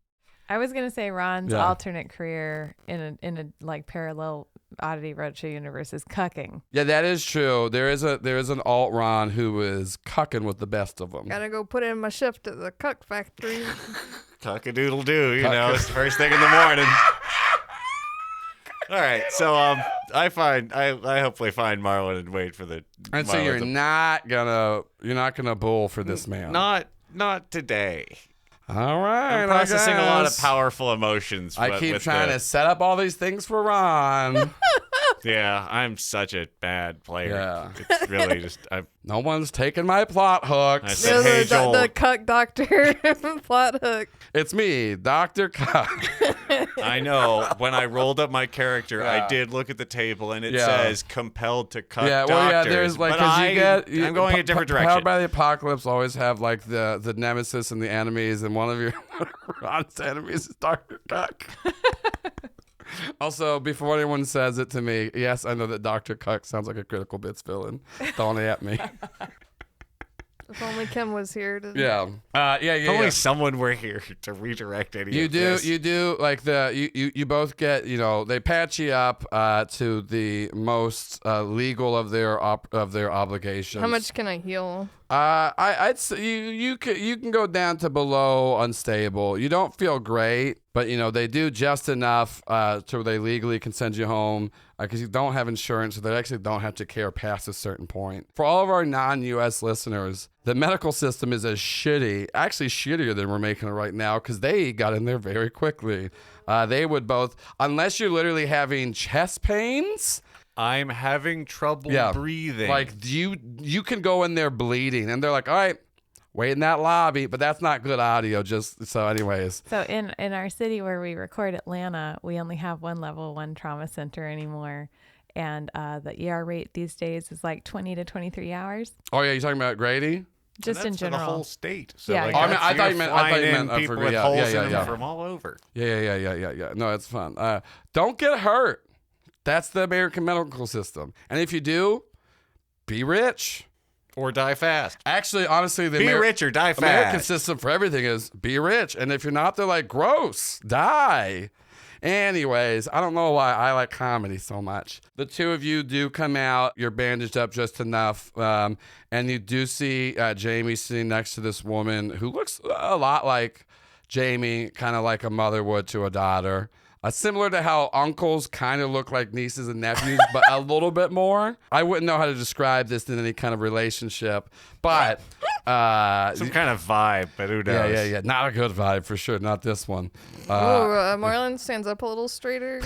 I was gonna say Ron's
Yeah.
alternate career in a like parallel Oddity Roadshow universe is cucking.
Yeah, that is true. There is an alt Ron who is cucking with the best of them.
Gotta go put in my shift at the cuck factory.
Cock-a-doodle-doo, it's the first thing in the morning. All right, so I hopefully find Marlon and wait for the.
And so you're not gonna bull for this man.
Not today.
All right.
I'm processing a lot of
guess.
powerful emotions.
I keep trying to set up all these things for Ron.
Yeah, I'm such a bad player.
Yeah.
It's really just.
No one's taking my plot hooks.
I said, hey, Joel.
The cuck doctor plot hook.
It's me, Dr. Cuck.
I know. When I rolled up my character,
Yeah.
I did look at the table, and it
Yeah.
says compelled to cut
Yeah,
doctors.
well, yeah, there's like,
but
because
I'm going a different
Powered
direction.
by the Apocalypse always have like the nemesis and the enemies, and one of your Ron's enemies is Dr. Cuck. Also, before anyone says it to me, yes, I know that Dr. Cuck sounds like a Critical Bits villain. Throwing it at me.
If only Kim was here to.
Yeah.
If only someone were here to redirect any
You
of
do,
this.
you do. Like you both get. They patch you up to the most legal of their obligations.
How much can I heal?
I'd say you can go down to below unstable. You don't feel great, but they do just enough so they legally can send you home because you don't have insurance, so they actually don't have to care past a certain point. For all of our non-U.S. listeners, the medical system is as shitty, actually shittier than we're making it right now, because they got in there very quickly. They would both, unless you're literally having chest pains.
I'm having trouble breathing.
Like you can go in there bleeding, and they're like, all right, wait in that lobby, but that's not good audio. Just so, anyways.
So in our city where we record, Atlanta, we only have one level 1 trauma center anymore. And the ER rate these days is like 20 to 23 hours.
Oh yeah, you're talking about Grady?
Just
And
in
that's
general.
for the whole state. So
Yeah,
like,
yeah.
I mean, I
you're
thought you meant
flying in people
for-
with
yeah,
holes
yeah,
in
yeah,
them
yeah.
from all over.
Yeah. No, it's fun. Don't get hurt. That's the American medical system. And if you do, be rich.
Or die fast.
Actually, honestly, the
Be rich or die
American
fast.
system for everything is be rich. And if you're not, they're like, gross, die. Anyways, I don't know why I like comedy so much. The two of you do come out. You're bandaged up just enough. And you do see Jamie sitting next to this woman who looks a lot like Jamie, kind of like a mother would to a daughter. Similar to how uncles kind of look like nieces and nephews, but a little bit more. I wouldn't know how to describe this in any kind of relationship, but
Some kind of vibe, but who knows?
yeah. Not a good vibe for sure. Not this one.
Marlon stands up a little straighter.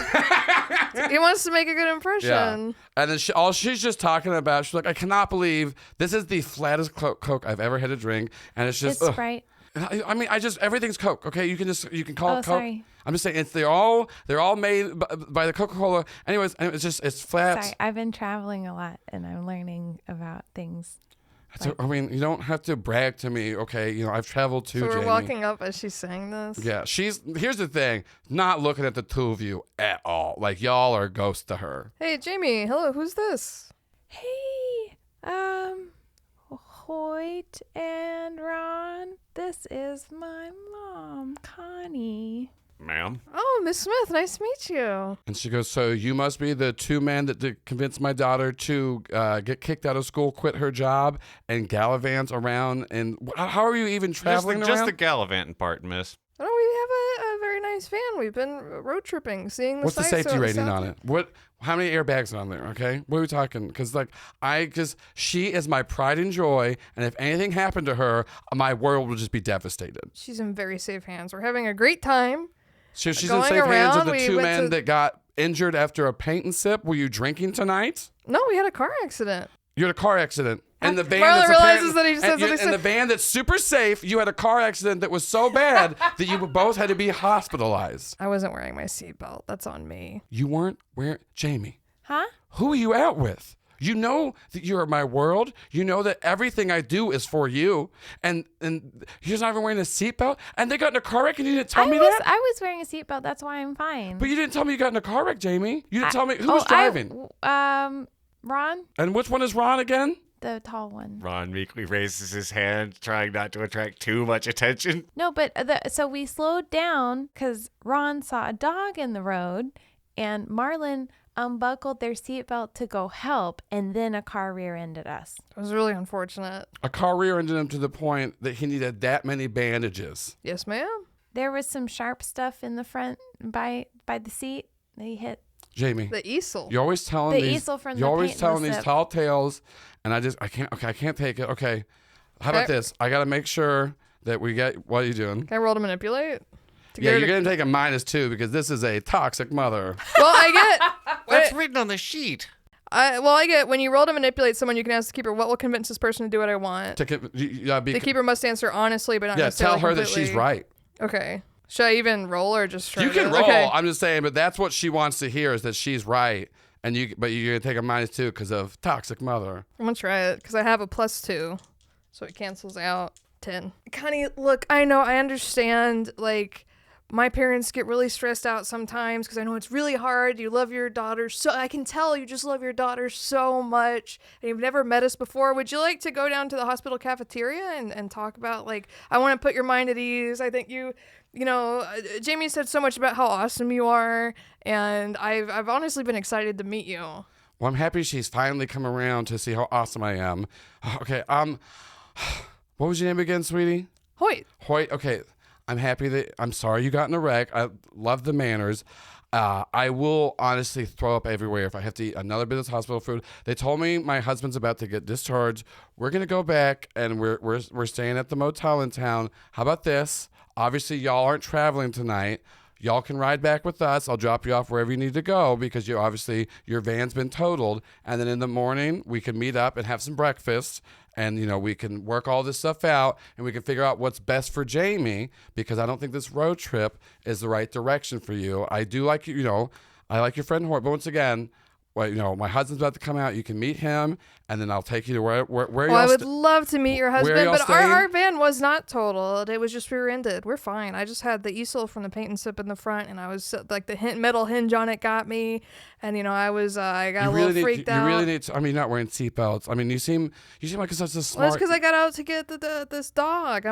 He wants to make a good impression.
Yeah. And then all she's just talking about, she's like, I cannot believe this is the flattest Coke I've ever had to drink, and it's just
It's Sprite.
I mean, everything's Coke. Okay, you can call it Coke.
Sorry.
I'm just saying they're all made by the Coca-Cola. Anyways, it's flat.
Sorry, I've been traveling a lot and I'm learning about things.
I mean, you don't have to brag to me. Okay, you know I've traveled too.
So we're
Jamie.
walking up as she's saying this.
Yeah, here's the thing. Not looking at the two of you at all. Like y'all are ghosts to her.
Hey, Jamie. Hello. Who's this?
Hey, Holt and Ron, this is my mom, Connie.
Ma'am?
Oh, Miss Smith. Nice to meet you.
And she goes, so you must be the two men that convinced my daughter to get kicked out of school, quit her job, and gallivant around. And how are you even traveling
Just
around?
the gallivanting part, miss.
Oh, we have a very nice van. We've been road tripping, seeing the
What's the
sights
safety
around
rating
South-
on it? How many airbags are on there? Okay, what are we talking? Because she is my pride and joy, and if anything happened to her, my world would just be devastated.
She's in very safe hands. We're having a great time.
So she's
Going
in safe hands
around,
of the
we
two
went
men
to-
that got injured after a paint and sip. Were you drinking tonight?
No, we had a car accident.
You had a car accident. And the van
Marlon
that's
realizes
apparent-
that he just said
and,
what he
and the
said.
van that's super safe, you had a car accident that was so bad that you both had to be hospitalized.
I wasn't wearing my seatbelt. That's on me.
You weren't wearing... Jamie,
Huh?
who are you out with? You know that you're my world. You know that everything I do is for you. And you're not even wearing a seatbelt. And they got in a car wreck and you didn't tell me that?
I was wearing a seatbelt. That's why I'm fine.
But you didn't tell me you got in a car wreck, Jamie. You didn't tell me who was driving.
Ron,
And which one is Ron again?
the tall one.
Ron meekly raises his hand, trying not to attract too much attention.
No, but so we slowed down because Ron saw a dog in the road, and Marlon unbuckled their seatbelt to go help, and then a car rear-ended us.
It was really unfortunate.
A car rear-ended him to the point that he needed that many bandages.
Yes, ma'am.
There was some sharp stuff in the front by the seat. They hit.
Jamie,
The easel.
you're always telling
The
these.
easel from
You're
the
always
paint and
telling
the
these
sip.
tall tales, and I can't take it. Okay, how about
Okay.
this? I gotta make sure that we get. What are you doing?
Can I roll to manipulate? To
Yeah,
get her
you're
to-
gonna take a -2 because this is a toxic mother.
Well, I get.
That's written on the sheet.
I get when you roll to manipulate someone, you can ask the keeper, "What will convince this person to do what I want?" The keeper must answer honestly, but not
yeah,
necessarily
tell her that she's
completely.
right.
Okay. Should I even roll or just try
You can
to?
roll.
Okay.
I'm just saying, but that's what she wants to hear is that she's right, and but you're gonna take a -2 because of toxic mother.
I'm gonna try it because I have a +2, so it cancels out 10. Connie, look, I know, I understand. Like, my parents get really stressed out sometimes because I know it's really hard. You love your daughter so. I can tell you just love your daughter so much, and you've never met us before. Would you like to go down to the hospital cafeteria and talk about, like, I want to put your mind at ease. I think you know, Jamie said so much about how awesome you are, and I've honestly been excited to meet you.
Well, I'm happy she's finally come around to see how awesome I am. Okay, what was your name again, sweetie?
Hoyt.
Hoyt. Okay, I'm sorry you got in a wreck. I love the manners. I will honestly throw up everywhere if I have to eat another bit of hospital food. They told me my husband's about to get discharged. We're gonna go back and we're staying at the motel in town. How about this? Obviously, y'all aren't traveling tonight. Y'all can ride back with us. I'll drop you off wherever you need to go because your van's been totaled. And then in the morning, we can meet up and have some breakfast. And, we can work all this stuff out and we can figure out what's best for Jamie because I don't think this road trip is the right direction for you. I do like you, I like your friend Hort. But once again, my husband's about to come out. You can meet him and then I'll take you to where
Well,
y'all
I would love to meet your husband,
y'all
but
staying?
our van was not totaled. It was just rear-ended. We're fine. I just had the easel from the paint and sip in the front, and I was like the metal hinge on it got me, and I got a little freaked out.
You really need to, you're not wearing seatbelts. I mean, you seem like such a
Well,
smart.
that's because I got out to get this dog.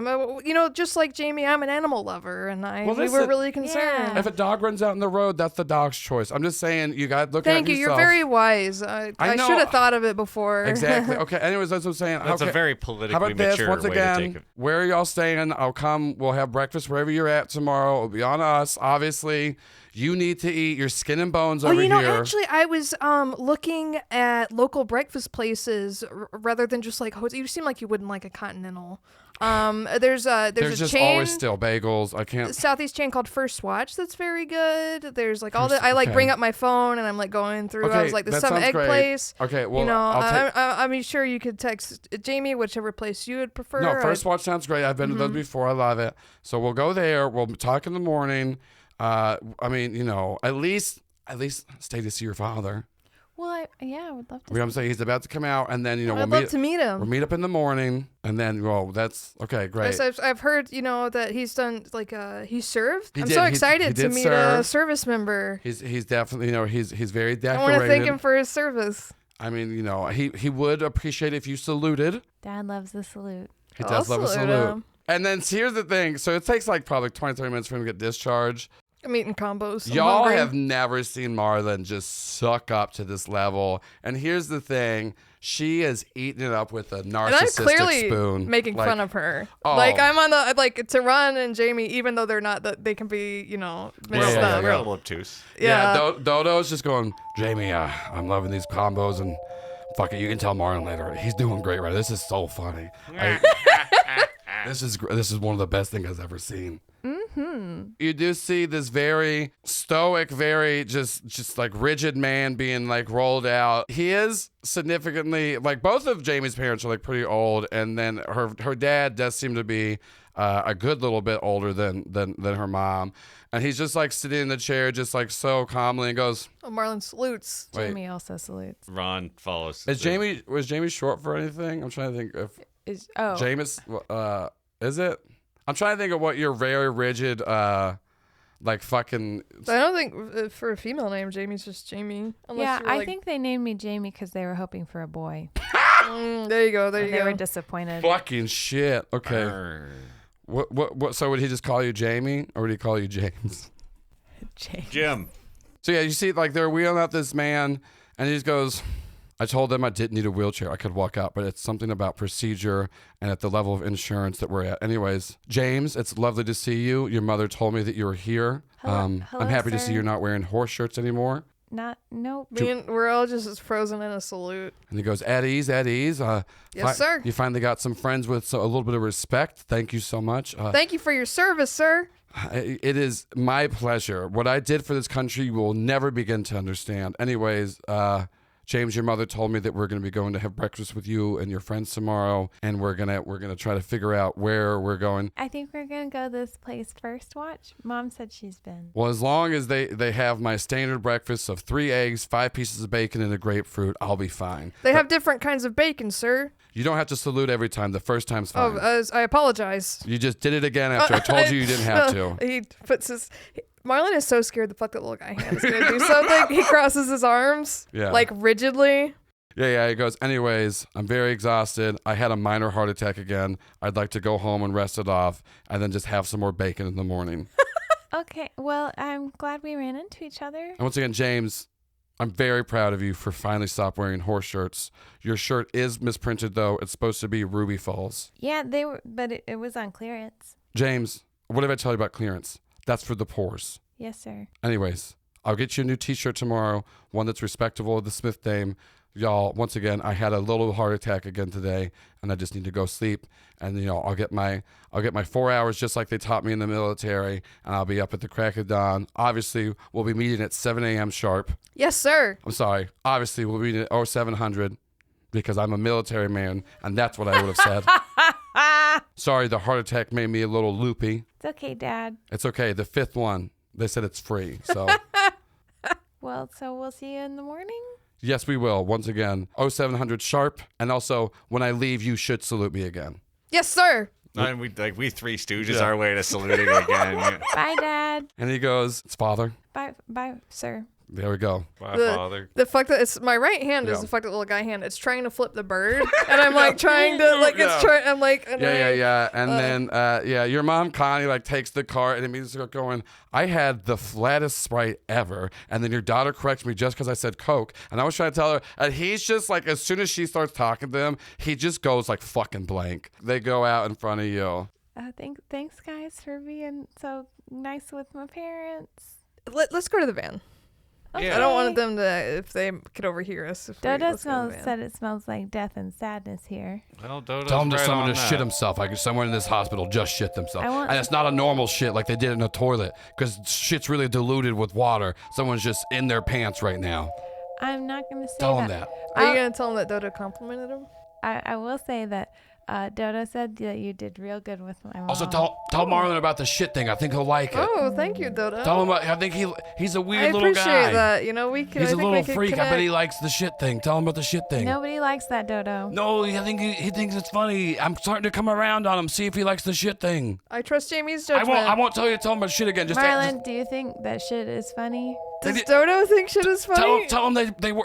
Just like Jamie, I'm an animal lover, and we were
listen,
really concerned.
If a dog runs out in the road, that's the dog's choice. I'm just saying you got to look
Thank
at
you.
yourself.
You're very very wise. I
know.
should have thought of it before.
Exactly. Okay. Anyways, that's what I'm saying.
That's
okay.
a very
How
politically
about this?
mature
Once
way to take
again,
it.
where are y'all staying? I'll come. We'll have breakfast wherever you're at tomorrow. It'll be on us. Obviously, you need to eat your skin and bones over here.
Actually, I was looking at local breakfast places rather than just like you seem like you wouldn't like a Continental. There's a
just
chain,
always still bagels. I can't.
Southeast chain called First Watch that's very good. There's like I like bring up my phone and I'm like going through. I was like, there's
that
some
sounds
egg
great.
place.
Okay, well,
You know,
I'll take.
I'm sure you could text Jamie whichever place you would prefer.
No, First Watch sounds great. I've been to those before. I love it. So we'll go there. We'll talk in the morning. I mean, at least stay to see your father.
Well, I would love to.
You know what I'm saying? He's about to come out, and then
I'd love to meet him.
We'll meet up in the morning, and then that's okay. Great.
Yes, I've heard that he's done he served.
He
I'm
did.
so
He
excited to
did
meet
serve.
a service member.
He's definitely he's very
I
decorated.
want to thank him for his service.
I mean, he would appreciate if you saluted.
Dad loves the salute.
He
I'll
does love a
salute
salute.
him.
And then here's the thing. So it takes like probably 20, 30 minutes for him to get discharged.
I'm eating combos. I'm
Y'all
hungry.
have never seen Marlon just suck up to this level. And here's the thing. She is eating it up with a
And I'm
narcissistic
clearly
spoon.
making
Like,
fun of her.
oh.
Like I'm on the to Ron and Jamie, even though they're not they can be mixed
yeah,
up.
We're a little obtuse.
Yeah.
Dodo's just going, Jamie, I'm loving these combos, and fuck it, you can tell Marlon later. He's doing great, right? This is so funny. This is one of the best things I've ever seen. Mm-hmm. You do see this very stoic, very just like rigid man being like rolled out. He is significantly like both of Jamie's parents are like pretty old, and then her dad does seem to be a good little bit older than her mom. And he's just like sitting in the chair, just like so calmly, and goes,
Oh, Marlon salutes.
Wait.
Jamie also salutes.
Ron follows.
was Jamie short for anything? I'm trying to think if Jameis, is it? I'm trying to think of what your very rigid, like fucking.
I don't think for a female name, Jamie's just Jamie. Unless
Yeah,
you're
I
like,
think they named me Jamie because they were hoping for a boy.
there you go. There
And
you
they were
go.
disappointed.
Fucking shit. Okay.
Brr.
What? So would he just call you Jamie, or would he call you James?
James.
Jim.
So yeah, you see, like they're wheeling out this man, and he just goes, I told them I didn't need a wheelchair. I could walk out, but it's something about procedure and at the level of insurance that we're at. Anyways, James, it's lovely to see you. Your mother told me that you were here.
Hello,
I'm happy to see
sir.
you're not wearing horse shirts anymore.
Nope.
We're all just frozen in a salute.
And he goes, at ease, at ease.
Yes, sir.
You finally got some friends with a little bit of respect. Thank you so much.
Thank you for your service, sir.
It is my pleasure. What I did for this country, you will never begin to understand. Anyways, James, your mother told me that we're going to be going to have breakfast with you and your friends tomorrow, and we're gonna try to figure out where we're going.
I think we're going to go this place First Watch. Mom said she's been.
Well, as long as they have my standard breakfast of 3 eggs, 5 pieces of bacon, and a grapefruit, I'll be fine.
They have different kinds of bacon, sir.
You don't have to salute every time. The first time's fine.
I apologize.
You just did it again after I told you didn't have to.
He puts his. Marlon is so scared the fuck that little guy hand is gonna do something. He crosses his arms,
Yeah.
like rigidly.
Yeah, he goes, anyways, I'm very exhausted. I had a minor heart attack again. I'd like to go home and rest it off and then just have some more bacon in the morning.
Okay, well, I'm glad we ran into each other.
And once again, James, I'm very proud of you for finally stop wearing horse shirts. Your shirt is misprinted, though. It's supposed to be Ruby Falls.
Yeah, they were, but it was on clearance.
James, what did I tell you about clearance? That's for the pores.
Yes, sir.
Anyways, I'll get you a new t-shirt tomorrow, one that's respectable of the Smith name. Y'all, once again, I had a little heart attack again today, and I just need to go sleep. And I'll get my 4 hours just like they taught me in the military, and I'll be up at the crack of dawn. Obviously, we'll be meeting at 7 a.m. sharp.
Yes, sir.
I'm sorry. Obviously, we'll be at 0700 because I'm a military man, and that's what I would have said. Sorry, the heart attack made me a little loopy.
It's okay, Dad.
It's okay. The 5th one, they said it's free. So,
Well, so we'll see you in the morning?
yes, we will. Once again, 0700 sharp. And also, when I leave, you should salute me again.
Yes, sir.
And we Three Stooges
Yeah.
our way to saluting again. Yeah.
Bye, Dad.
And he goes, it's father.
Bye, sir.
There we go.
My
The-
father.
The fact that it's my right hand is
Yeah.
the fact that little guy hand. It's trying to flip the bird, and I'm like trying to like it's
Yeah.
trying. I'm like
Yeah. And then, your mom, Connie, like takes the cart and immediately starts going, I had the flattest Sprite ever. And then your daughter corrects me just because I said Coke. And I was trying to tell her, and he's just like, as soon as she starts talking to him, he just goes like fucking blank. They go out in front of you.
Thanks, guys, for being so nice with my parents.
Let's go to the van.
Yeah.
I don't want them to if they could overhear us.
Dodo said it smells like death and sadness here.
Well, Dodo's
Tell him to
right
someone
on
to
that.
shit himself. Like someone in this hospital just shit themselves.
I want-
And it's not a normal shit like they did in a toilet because shit's really diluted with water. Someone's just in their pants right now.
I'm not going to say
Tell him that.
Are you
I'll-
gonna tell them that Dodo complimented him?
I will say that Dodo said that you did real good with my mom.
Also, tell Marlon about the shit thing. I think he'll like it.
Oh, thank you, Dodo.
Tell him. I think he's a weird
I
little
appreciate
guy.
that. You know, we can.
He's
I
a
think
little
we could
freak. I bet
connect.
he likes the shit thing. Tell him about the shit thing.
Nobody likes that, Dodo.
No, I think he thinks it's funny. I'm starting to come around on him. See if he likes the shit thing.
I trust Jamie's
I
judgment.
won't tell you to tell him about shit again. Just
Marlon, do you think that shit is funny?
Does Dodo think shit is funny?
tell him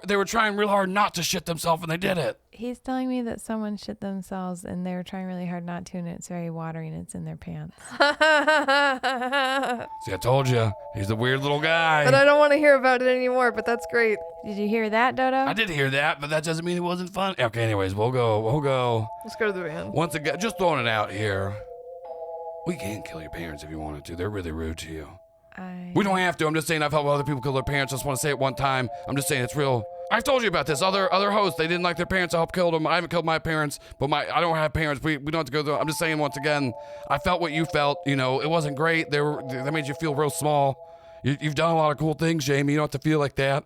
they were trying real hard not to shit themselves and they did it.
He's telling me that someone shit themselves and they were trying really hard not to, and it's very watery and it's in their pants.
See, I told you, he's a weird little guy.
But I don't want to hear about it anymore. But that's great.
Did you hear that, Dodo?
I did hear that, but that doesn't mean it wasn't fun. Okay, anyways, we'll go.
Let's go to the van.
Once again, just throwing it out here. We can kill your parents if you wanted to. They're really rude to you. We don't have to. I'm just saying I've helped other people kill their parents. I just want to say it one time. I'm just saying it's real. I've told you about this. Other hosts, they didn't like their parents. I helped kill them. I haven't killed my parents, but I don't have parents. We don't have to go through. I'm just saying once again, I felt what you felt. You know, it wasn't great. That made you feel real small. You've done a lot of cool things, Jamie. You don't have to feel like that.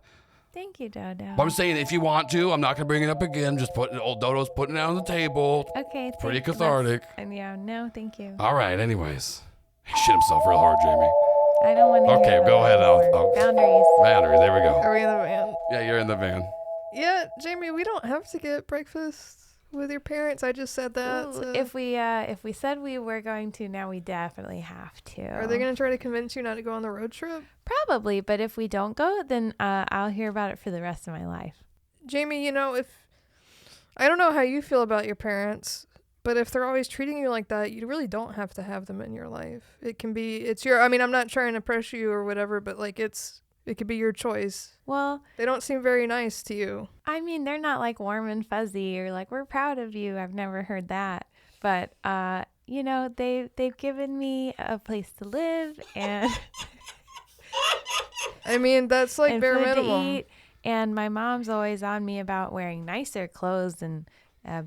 Thank you, Dodo.
But I'm saying if you want to, I'm not going to bring it up again. Just old Dodo's putting it on the table.
Okay.
Pretty
thank-
cathartic.
No, thank you.
All right, anyways. He shit himself real hard, Jamie.
I don't want to
Okay,
hear
go
about
ahead.
that
I'll-
anymore.
I'll-
Boundaries.
Boundary, there we go.
Are we in the van?
Yeah, you're in the van.
Yeah, Jamie, we don't have to get breakfast with your parents. I just said that.
Ooh,
so-
if we said we were going to, now we definitely have to.
Are they going to try to convince you not to go on the road trip?
Probably, but if we don't go, then I'll hear about it for the rest of my life.
Jamie, you know, I don't know how you feel about your parents, but if they're always treating you like that, you really don't have to have them in your life. I'm not trying to pressure you or whatever, but like it could be your choice.
Well,
They don't seem very nice to you.
I mean, they're not like warm and fuzzy or like, we're proud of you. I've never heard that. But, they've given me a place to live and,
I mean, that's like
and
bare
food
minimum.
to eat. And my mom's always on me about wearing nicer clothes and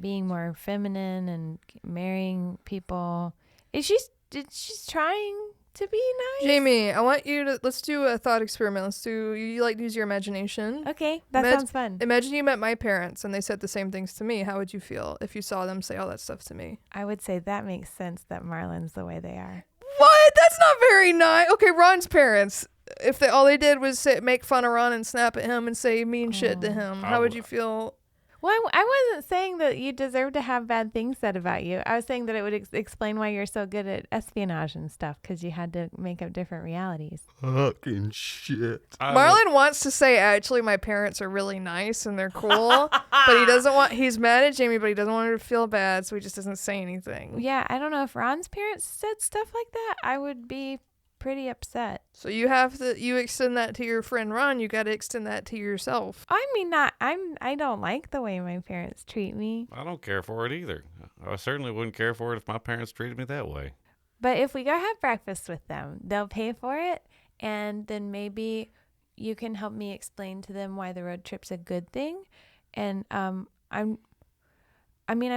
being more feminine and marrying people. She's trying to be nice.
Jamie, I want you to let's do a thought experiment. You like to use your imagination.
Okay, that
Imag-
sounds fun.
Imagine you met my parents and they said the same things to me. How would you feel if you saw them say all that stuff to me?
I would say that makes sense that Marlon's the way they are.
What? That's not very nice. Okay, Ron's parents. If all they did was make fun of Ron and snap at him and say mean shit to him, how would you feel?
Well, I wasn't saying that you deserve to have bad things said about you. I was saying that it would explain why you're so good at espionage and stuff, because you had to make up different realities.
Fucking shit.
Marlon wants to say, actually, my parents are really nice and they're cool, but he's mad at Jamie, but he doesn't want her to feel bad, so he just doesn't say anything.
Yeah, I don't know if Ron's parents said stuff like that. I would be pretty upset.
So you extend that to your friend Ron, you got to extend that to yourself.
I mean, I don't like the way my parents treat me.
I don't care for it either. I certainly wouldn't care for it if my parents treated me that way.
But if we go have breakfast with them, they'll pay for it, and then maybe you can help me explain to them why the road trip's a good thing. And I've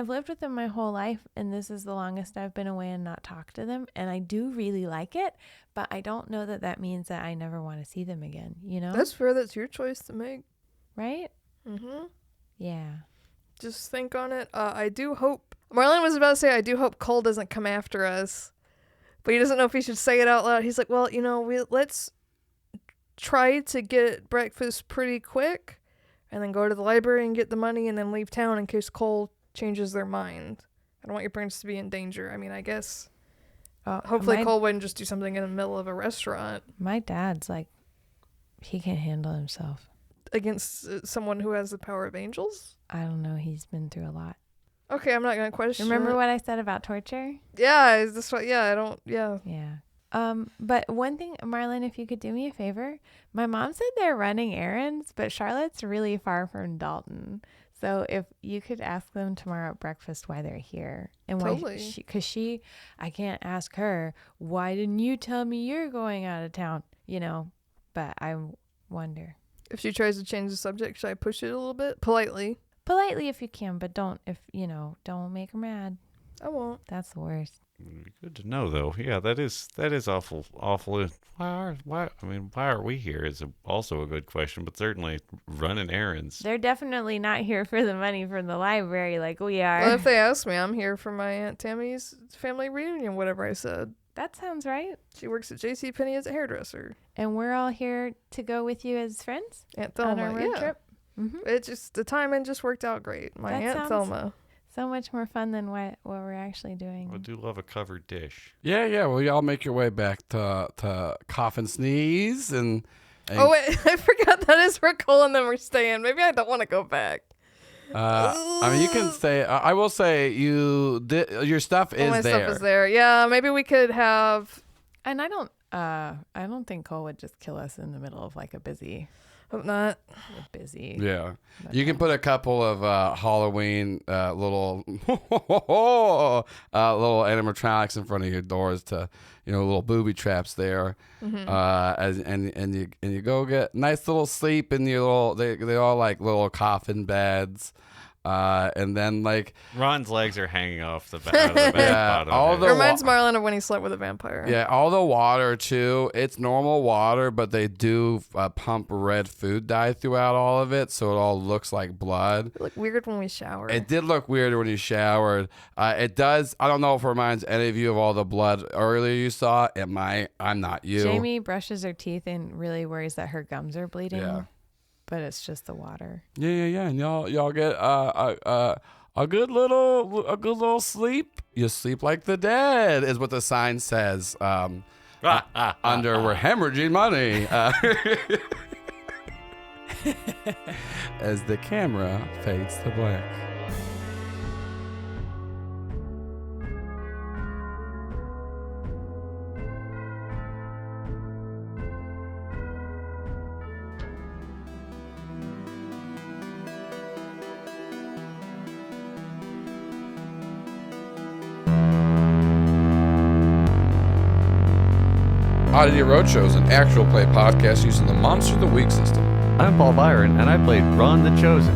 lived with them my whole life, and this is the longest I've been away and not talked to them, and I do really like it, but I don't know that means that I never want to see them again, you know?
That's fair. That's your choice to make.
Right?
Mm-hmm.
Yeah.
Just think on it. I do hope. Marlon was about to say, I do hope Cole doesn't come after us, but he doesn't know if he should say it out loud. He's like, well, let's try to get breakfast pretty quick, and then go to the library and get the money, and then leave town in case Cole changes their mind. I don't want your parents to be in danger. I mean, I guess hopefully Cole wouldn't just do something in the middle of a restaurant.
My dad's like He can handle himself.
Against someone who has the power of angels?
I don't know. He's been through a lot.
Okay, I'm not going to question
Remember
it.
what I said about torture?
Yeah, is this what? Yeah, I don't. Yeah.
Yeah. But one thing, Marlon, if you could do me a favor, my mom said they're running errands, but Charlotte's really far from Dalton. So if you could ask them tomorrow at breakfast why they're here and
Totally.
why because I can't ask her, why didn't you tell me you're going out of town? But I wonder.
If she tries to change the subject, should I push it a little bit? Politely
if you can, but don't make her mad.
I won't.
That's the worst.
Good to know, though. Yeah, that is awful. Why are we here is also a good question, but certainly running errands.
They're definitely not here for the money from the library like we are.
Well, if they ask me, I'm here for my Aunt Tammy's family reunion, whatever I said.
That sounds right.
She works at JCPenney as a hairdresser.
And we're all here to go with you as friends
Aunt
on
Thelma,
our road
yeah.
trip. Mm-hmm.
It just, the timing just worked out great. My
That
Aunt
sounds-
Thelma.
So much more fun than what we're actually doing.
I do love a covered dish.
Yeah. Well, y'all make your way back to Cough and Sneeze and
Oh, wait, I forgot that is where Cole and them are staying. Maybe I don't want to go back.
I mean, you can stay. I will say your stuff
All
is
my
there.
stuff is there. Yeah, maybe we could have.
And I don't think Cole would just kill us in the middle of like a busy.
Hope not.
Yeah, you can put a couple of Halloween little little animatronics in front of your doors to little booby traps there, and you go get nice little sleep in your little they all like little coffin beds. And then like
Ron's legs are hanging off the back bottom.
all
It
the
reminds Marlon of when he slept with a vampire.
Yeah, all the water too. It's normal water, but they do pump red food dye throughout all of it, so it all looks like blood.
It looked weird when we showered.
It did look weird when you showered. It does. I don't know if it reminds any of you of all the blood earlier you saw. It might. I'm not you.
Jamie brushes her teeth and really worries that her gums are bleeding.
Yeah.
But it's just the water.
Yeah. And y'all get a good little sleep. You sleep like the dead is what the sign says. Under we're hemorrhaging money. As the camera fades to black. Oddity Roadshow is an actual play podcast using the Monster of the Week system.
I'm Paul Byron, and I played Ron the Chosen.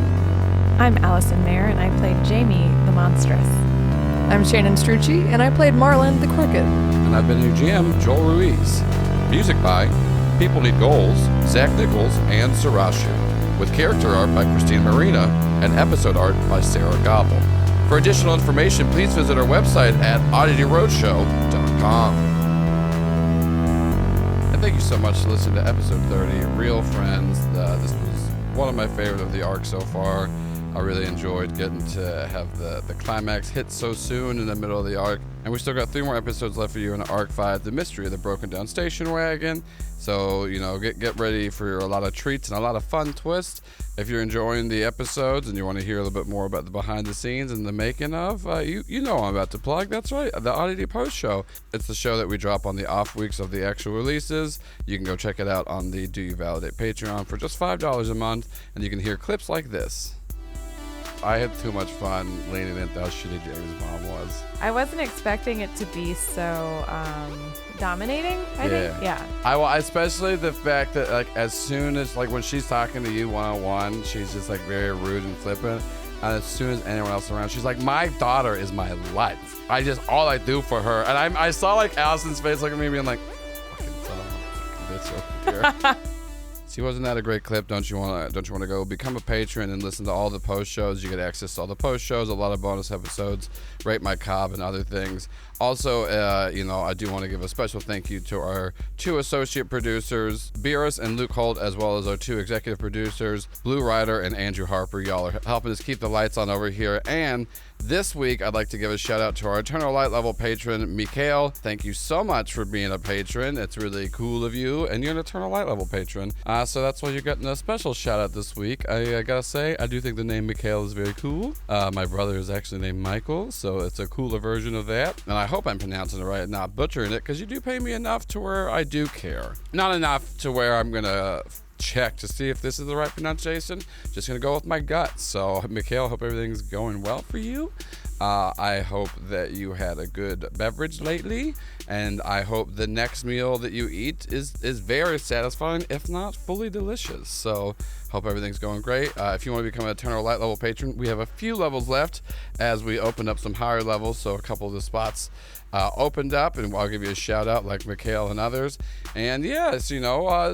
I'm Allison Maier, and I played Jamie the Monstrous.
I'm Shannon Strucci, and I played Marlon the Crooked.
And I've been your GM, Joel Ruiz. Music by People Need Goals, Zach Nichols, and Sriracha, with character art by Christina Marina and episode art by Sarah Gobble. For additional information, please visit our website at oddityroadshow.com. And thank you so much for listening to episode 30, Real Friends. This was one of my favorite of the arc so far. I really enjoyed getting to have the climax hit so soon in the middle of the arc. And we still got 3 more episodes left for you in Arc 5, The Mystery of the Broken Down Station Wagon. So, get ready for a lot of treats and a lot of fun twists. If you're enjoying the episodes and you want to hear a little bit more about the behind the scenes and the making of, you know I'm about to plug. That's right, the Oddity Post Show. It's the show that we drop on the off weeks of the actual releases. You can go check it out on the Do You Validate Patreon for just $5 a month, and you can hear clips like this. I had too much fun leaning into how shitty Jamie's mom was.
I wasn't expecting it to be so dominating, I think. Yeah.
I especially the fact that as soon as when she's talking to you one-on-one, she's just very rude and flippant. And as soon as anyone else around, she's like, my daughter is my life. All I do for her. And I saw Allison's face looking at me being like, fucking son of a fucking bitch over here. See, wasn't that a great clip? Don't you want to go become a patron and listen to all the post shows? You get access to all the post shows, a lot of bonus episodes, Rate My Cobb, and other things. Also, I do want to give a special thank you to our 2 associate producers, Birras and Luke Holt, as well as our 2 executive producers, Ryder and Andrew Harper. Y'all are helping us keep the lights on over here, and This week, I'd like to give a shout out to our Eternal Light level patron, Mikhail. Thank you so much for being a patron. It's really cool of you, and you're an Eternal Light level patron. So that's why you're getting a special shout out this week. I gotta say, I do think the name Mikhail is very cool. My brother is actually named Michael, so it's a cooler version of that. And I hope I'm pronouncing it right and not butchering it, because you do pay me enough to where I do care. Not enough to where I'm gonna check to see if this is the right pronunciation. Just gonna go with my gut. So Mikhail, hope everything's going well for you. I hope that you had a good beverage lately, and I hope the next meal that you eat is very satisfying, if not fully delicious. So hope everything's going great. If you want to become an Eternal Light level patron, we have a few levels left as we open up some higher levels, so a couple of the spots opened up, and I'll give you a shout out like Mikhail and others. And yes,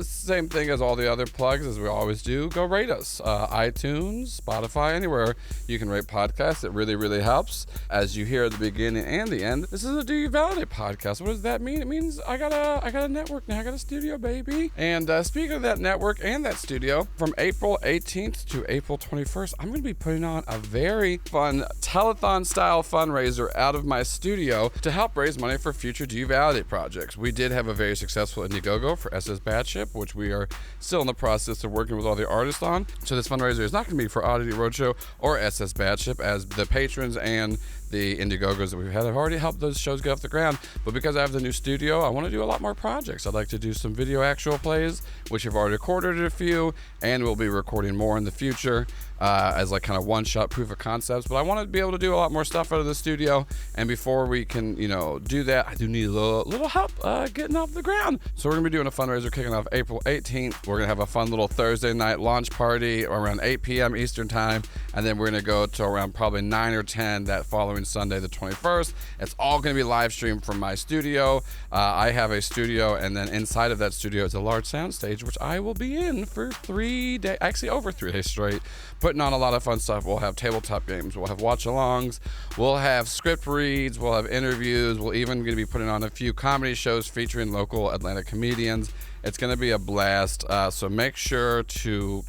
same thing as all the other plugs as we always do. Go rate us. iTunes, Spotify, anywhere you can rate podcasts. It really, really helps. As you hear at the beginning and the end, this is a Do You Validate podcast. What does that mean? It means I got a network now. I got a studio, baby. And speaking of that network and that studio, from April 18th to April 21st, I'm going to be putting on a very fun telethon style fundraiser out of my studio to help raise money for future Do You Validate projects. We did have a very successful Indiegogo for SS Batship, which we are still in the process of working with all the artists on. So this fundraiser is not going to be for Oddity, Roadshow, or SS Batship, as the patrons and the Indiegogos that we've had have already helped those shows get off the ground. But because I have the new studio, I want to do a lot more projects. I'd like to do some video actual plays, which I've already recorded a few, and we'll be recording more in the future as like kind of one-shot proof of concepts. But I want to be able to do a lot more stuff out of the studio. And before we can, do that, I do need a little help getting off the ground. So we're going to be doing a fundraiser kicking off April 18th. We're going to have a fun little Thursday night launch party around 8 p.m. Eastern time. And then we're going to go to around probably 9 or 10 that following Sunday, the 21st. It's all going to be live streamed from my studio. I have a studio, and then inside of that studio is a large sound stage, which I will be in for 3 days, actually over 3 days straight, putting on a lot of fun stuff. We'll have tabletop games, we'll have watch-alongs, we'll have script reads, we'll have interviews, we'll even going to be putting on a few comedy shows featuring local Atlanta comedians. It's going to be a blast, so make sure to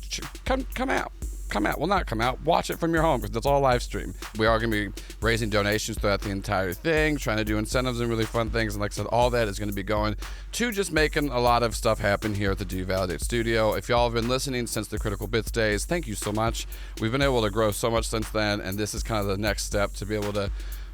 come out. Well, not come out. Watch it from your home, because it's all live stream. We are going to be raising donations throughout the entire thing, trying to do incentives and really fun things. And like I said, all that is going to be going to just making a lot of stuff happen here at the Do You Validate Studio. If y'all have been listening since the Critical Bits days, thank you so much. We've been able to grow so much since then, and this is kind of the next step to be able to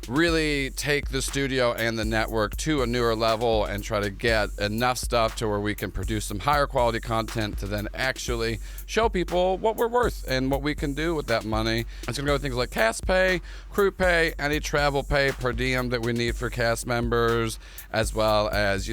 really take the studio and the network to a newer level and try to get enough stuff to where we can produce some higher quality content to then actually show people what we're worth and what we can do with that money. It's going to go with things like cast pay, crew pay, any travel pay, per diem that we need for cast members, as well as,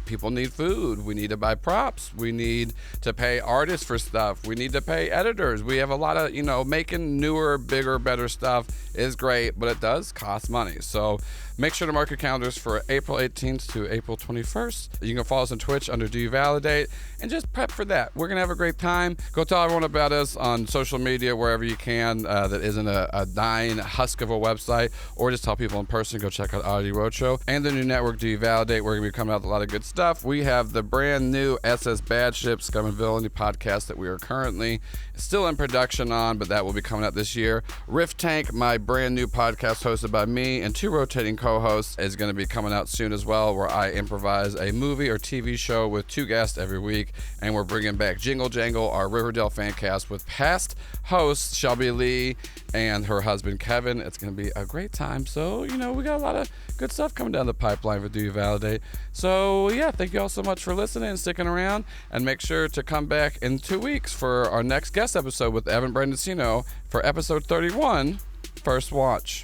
people need food. We need to buy props. We need to pay artists for stuff. We need to pay editors. We have a lot of, making newer, bigger, better stuff is great, but it does cost money. So make sure to mark your calendars for April 18th to April 21st. You can follow us on Twitch under Do You Validate, and just prep for that. We're going to have a great time. Go tell everyone about us on social media, wherever you can, that isn't a dying husk of a website, or just tell people in person. Go check out Oddity Roadshow and the new network Do You Validate. We're going to be coming out with a lot of good stuff. We have the brand new SS Batship Scum and Villainy podcast that we are currently still in production on, but that will be coming out this year. Riff Tank, my brand new podcast hosted by me and 2 rotating co-hosts, is going to be coming out soon as well, where I improvise a movie or TV show with 2 guests every week. And we're bringing back Jingle Jangle, our Riverdale fan cast, with past hosts Shelby Lee and her husband Kevin. It's going to be a great time. So, we got a lot of good stuff coming down the pipeline for Do You Validate. So, yeah, thank you all so much for listening and sticking around. And make sure to come back in 2 weeks for our next guest episode with Evan Brandicino for episode 31, First Watch.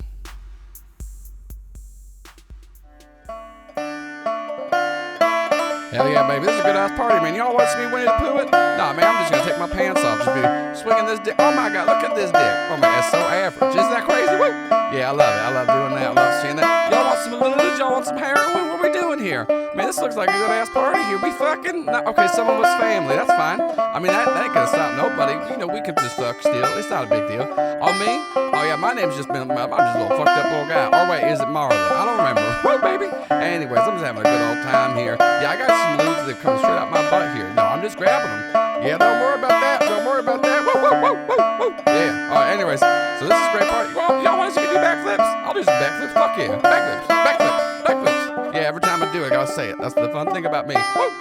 Hell yeah, baby. This is a good ass party, man. Y'all want to see me Winnie the Pooh it? Nah, man, I'm just going to take my pants off. Just be swinging this dick. Oh, my God, look at this dick. Oh, man, that's so average. Isn't that crazy? Woo! Yeah, I love it. I love doing that. I love seeing that. Y'all want some luge? Y'all want some heroin? What are we doing here? Man, this looks like a good ass party here. We fucking... Okay, some of us family. That's fine. I mean, that ain't going to stop nobody. We can just fuck still. It's not a big deal. Oh, me? Oh, yeah, my name's just been... I'm just a little fucked up little guy. Or wait, is it Marlon? I don't remember. Woo, baby. Anyways, I'm just having a good old time here. Yeah, I got some ludes that come straight out my butt here. No, I'm just grabbing them. Yeah, don't worry about that. Don't worry about that. Woo, woo, woo, woo, woo. Woo! Yeah. All right. Anyways, so this is a great part. Y'all want to see me do backflips? I'll do some backflips. Fuck yeah. Backflips. Yeah. Every time I do it, I gotta say it. That's the fun thing about me. Woo!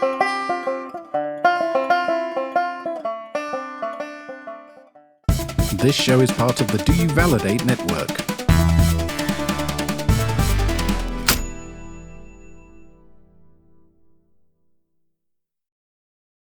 This show is part of the Do You Validate network.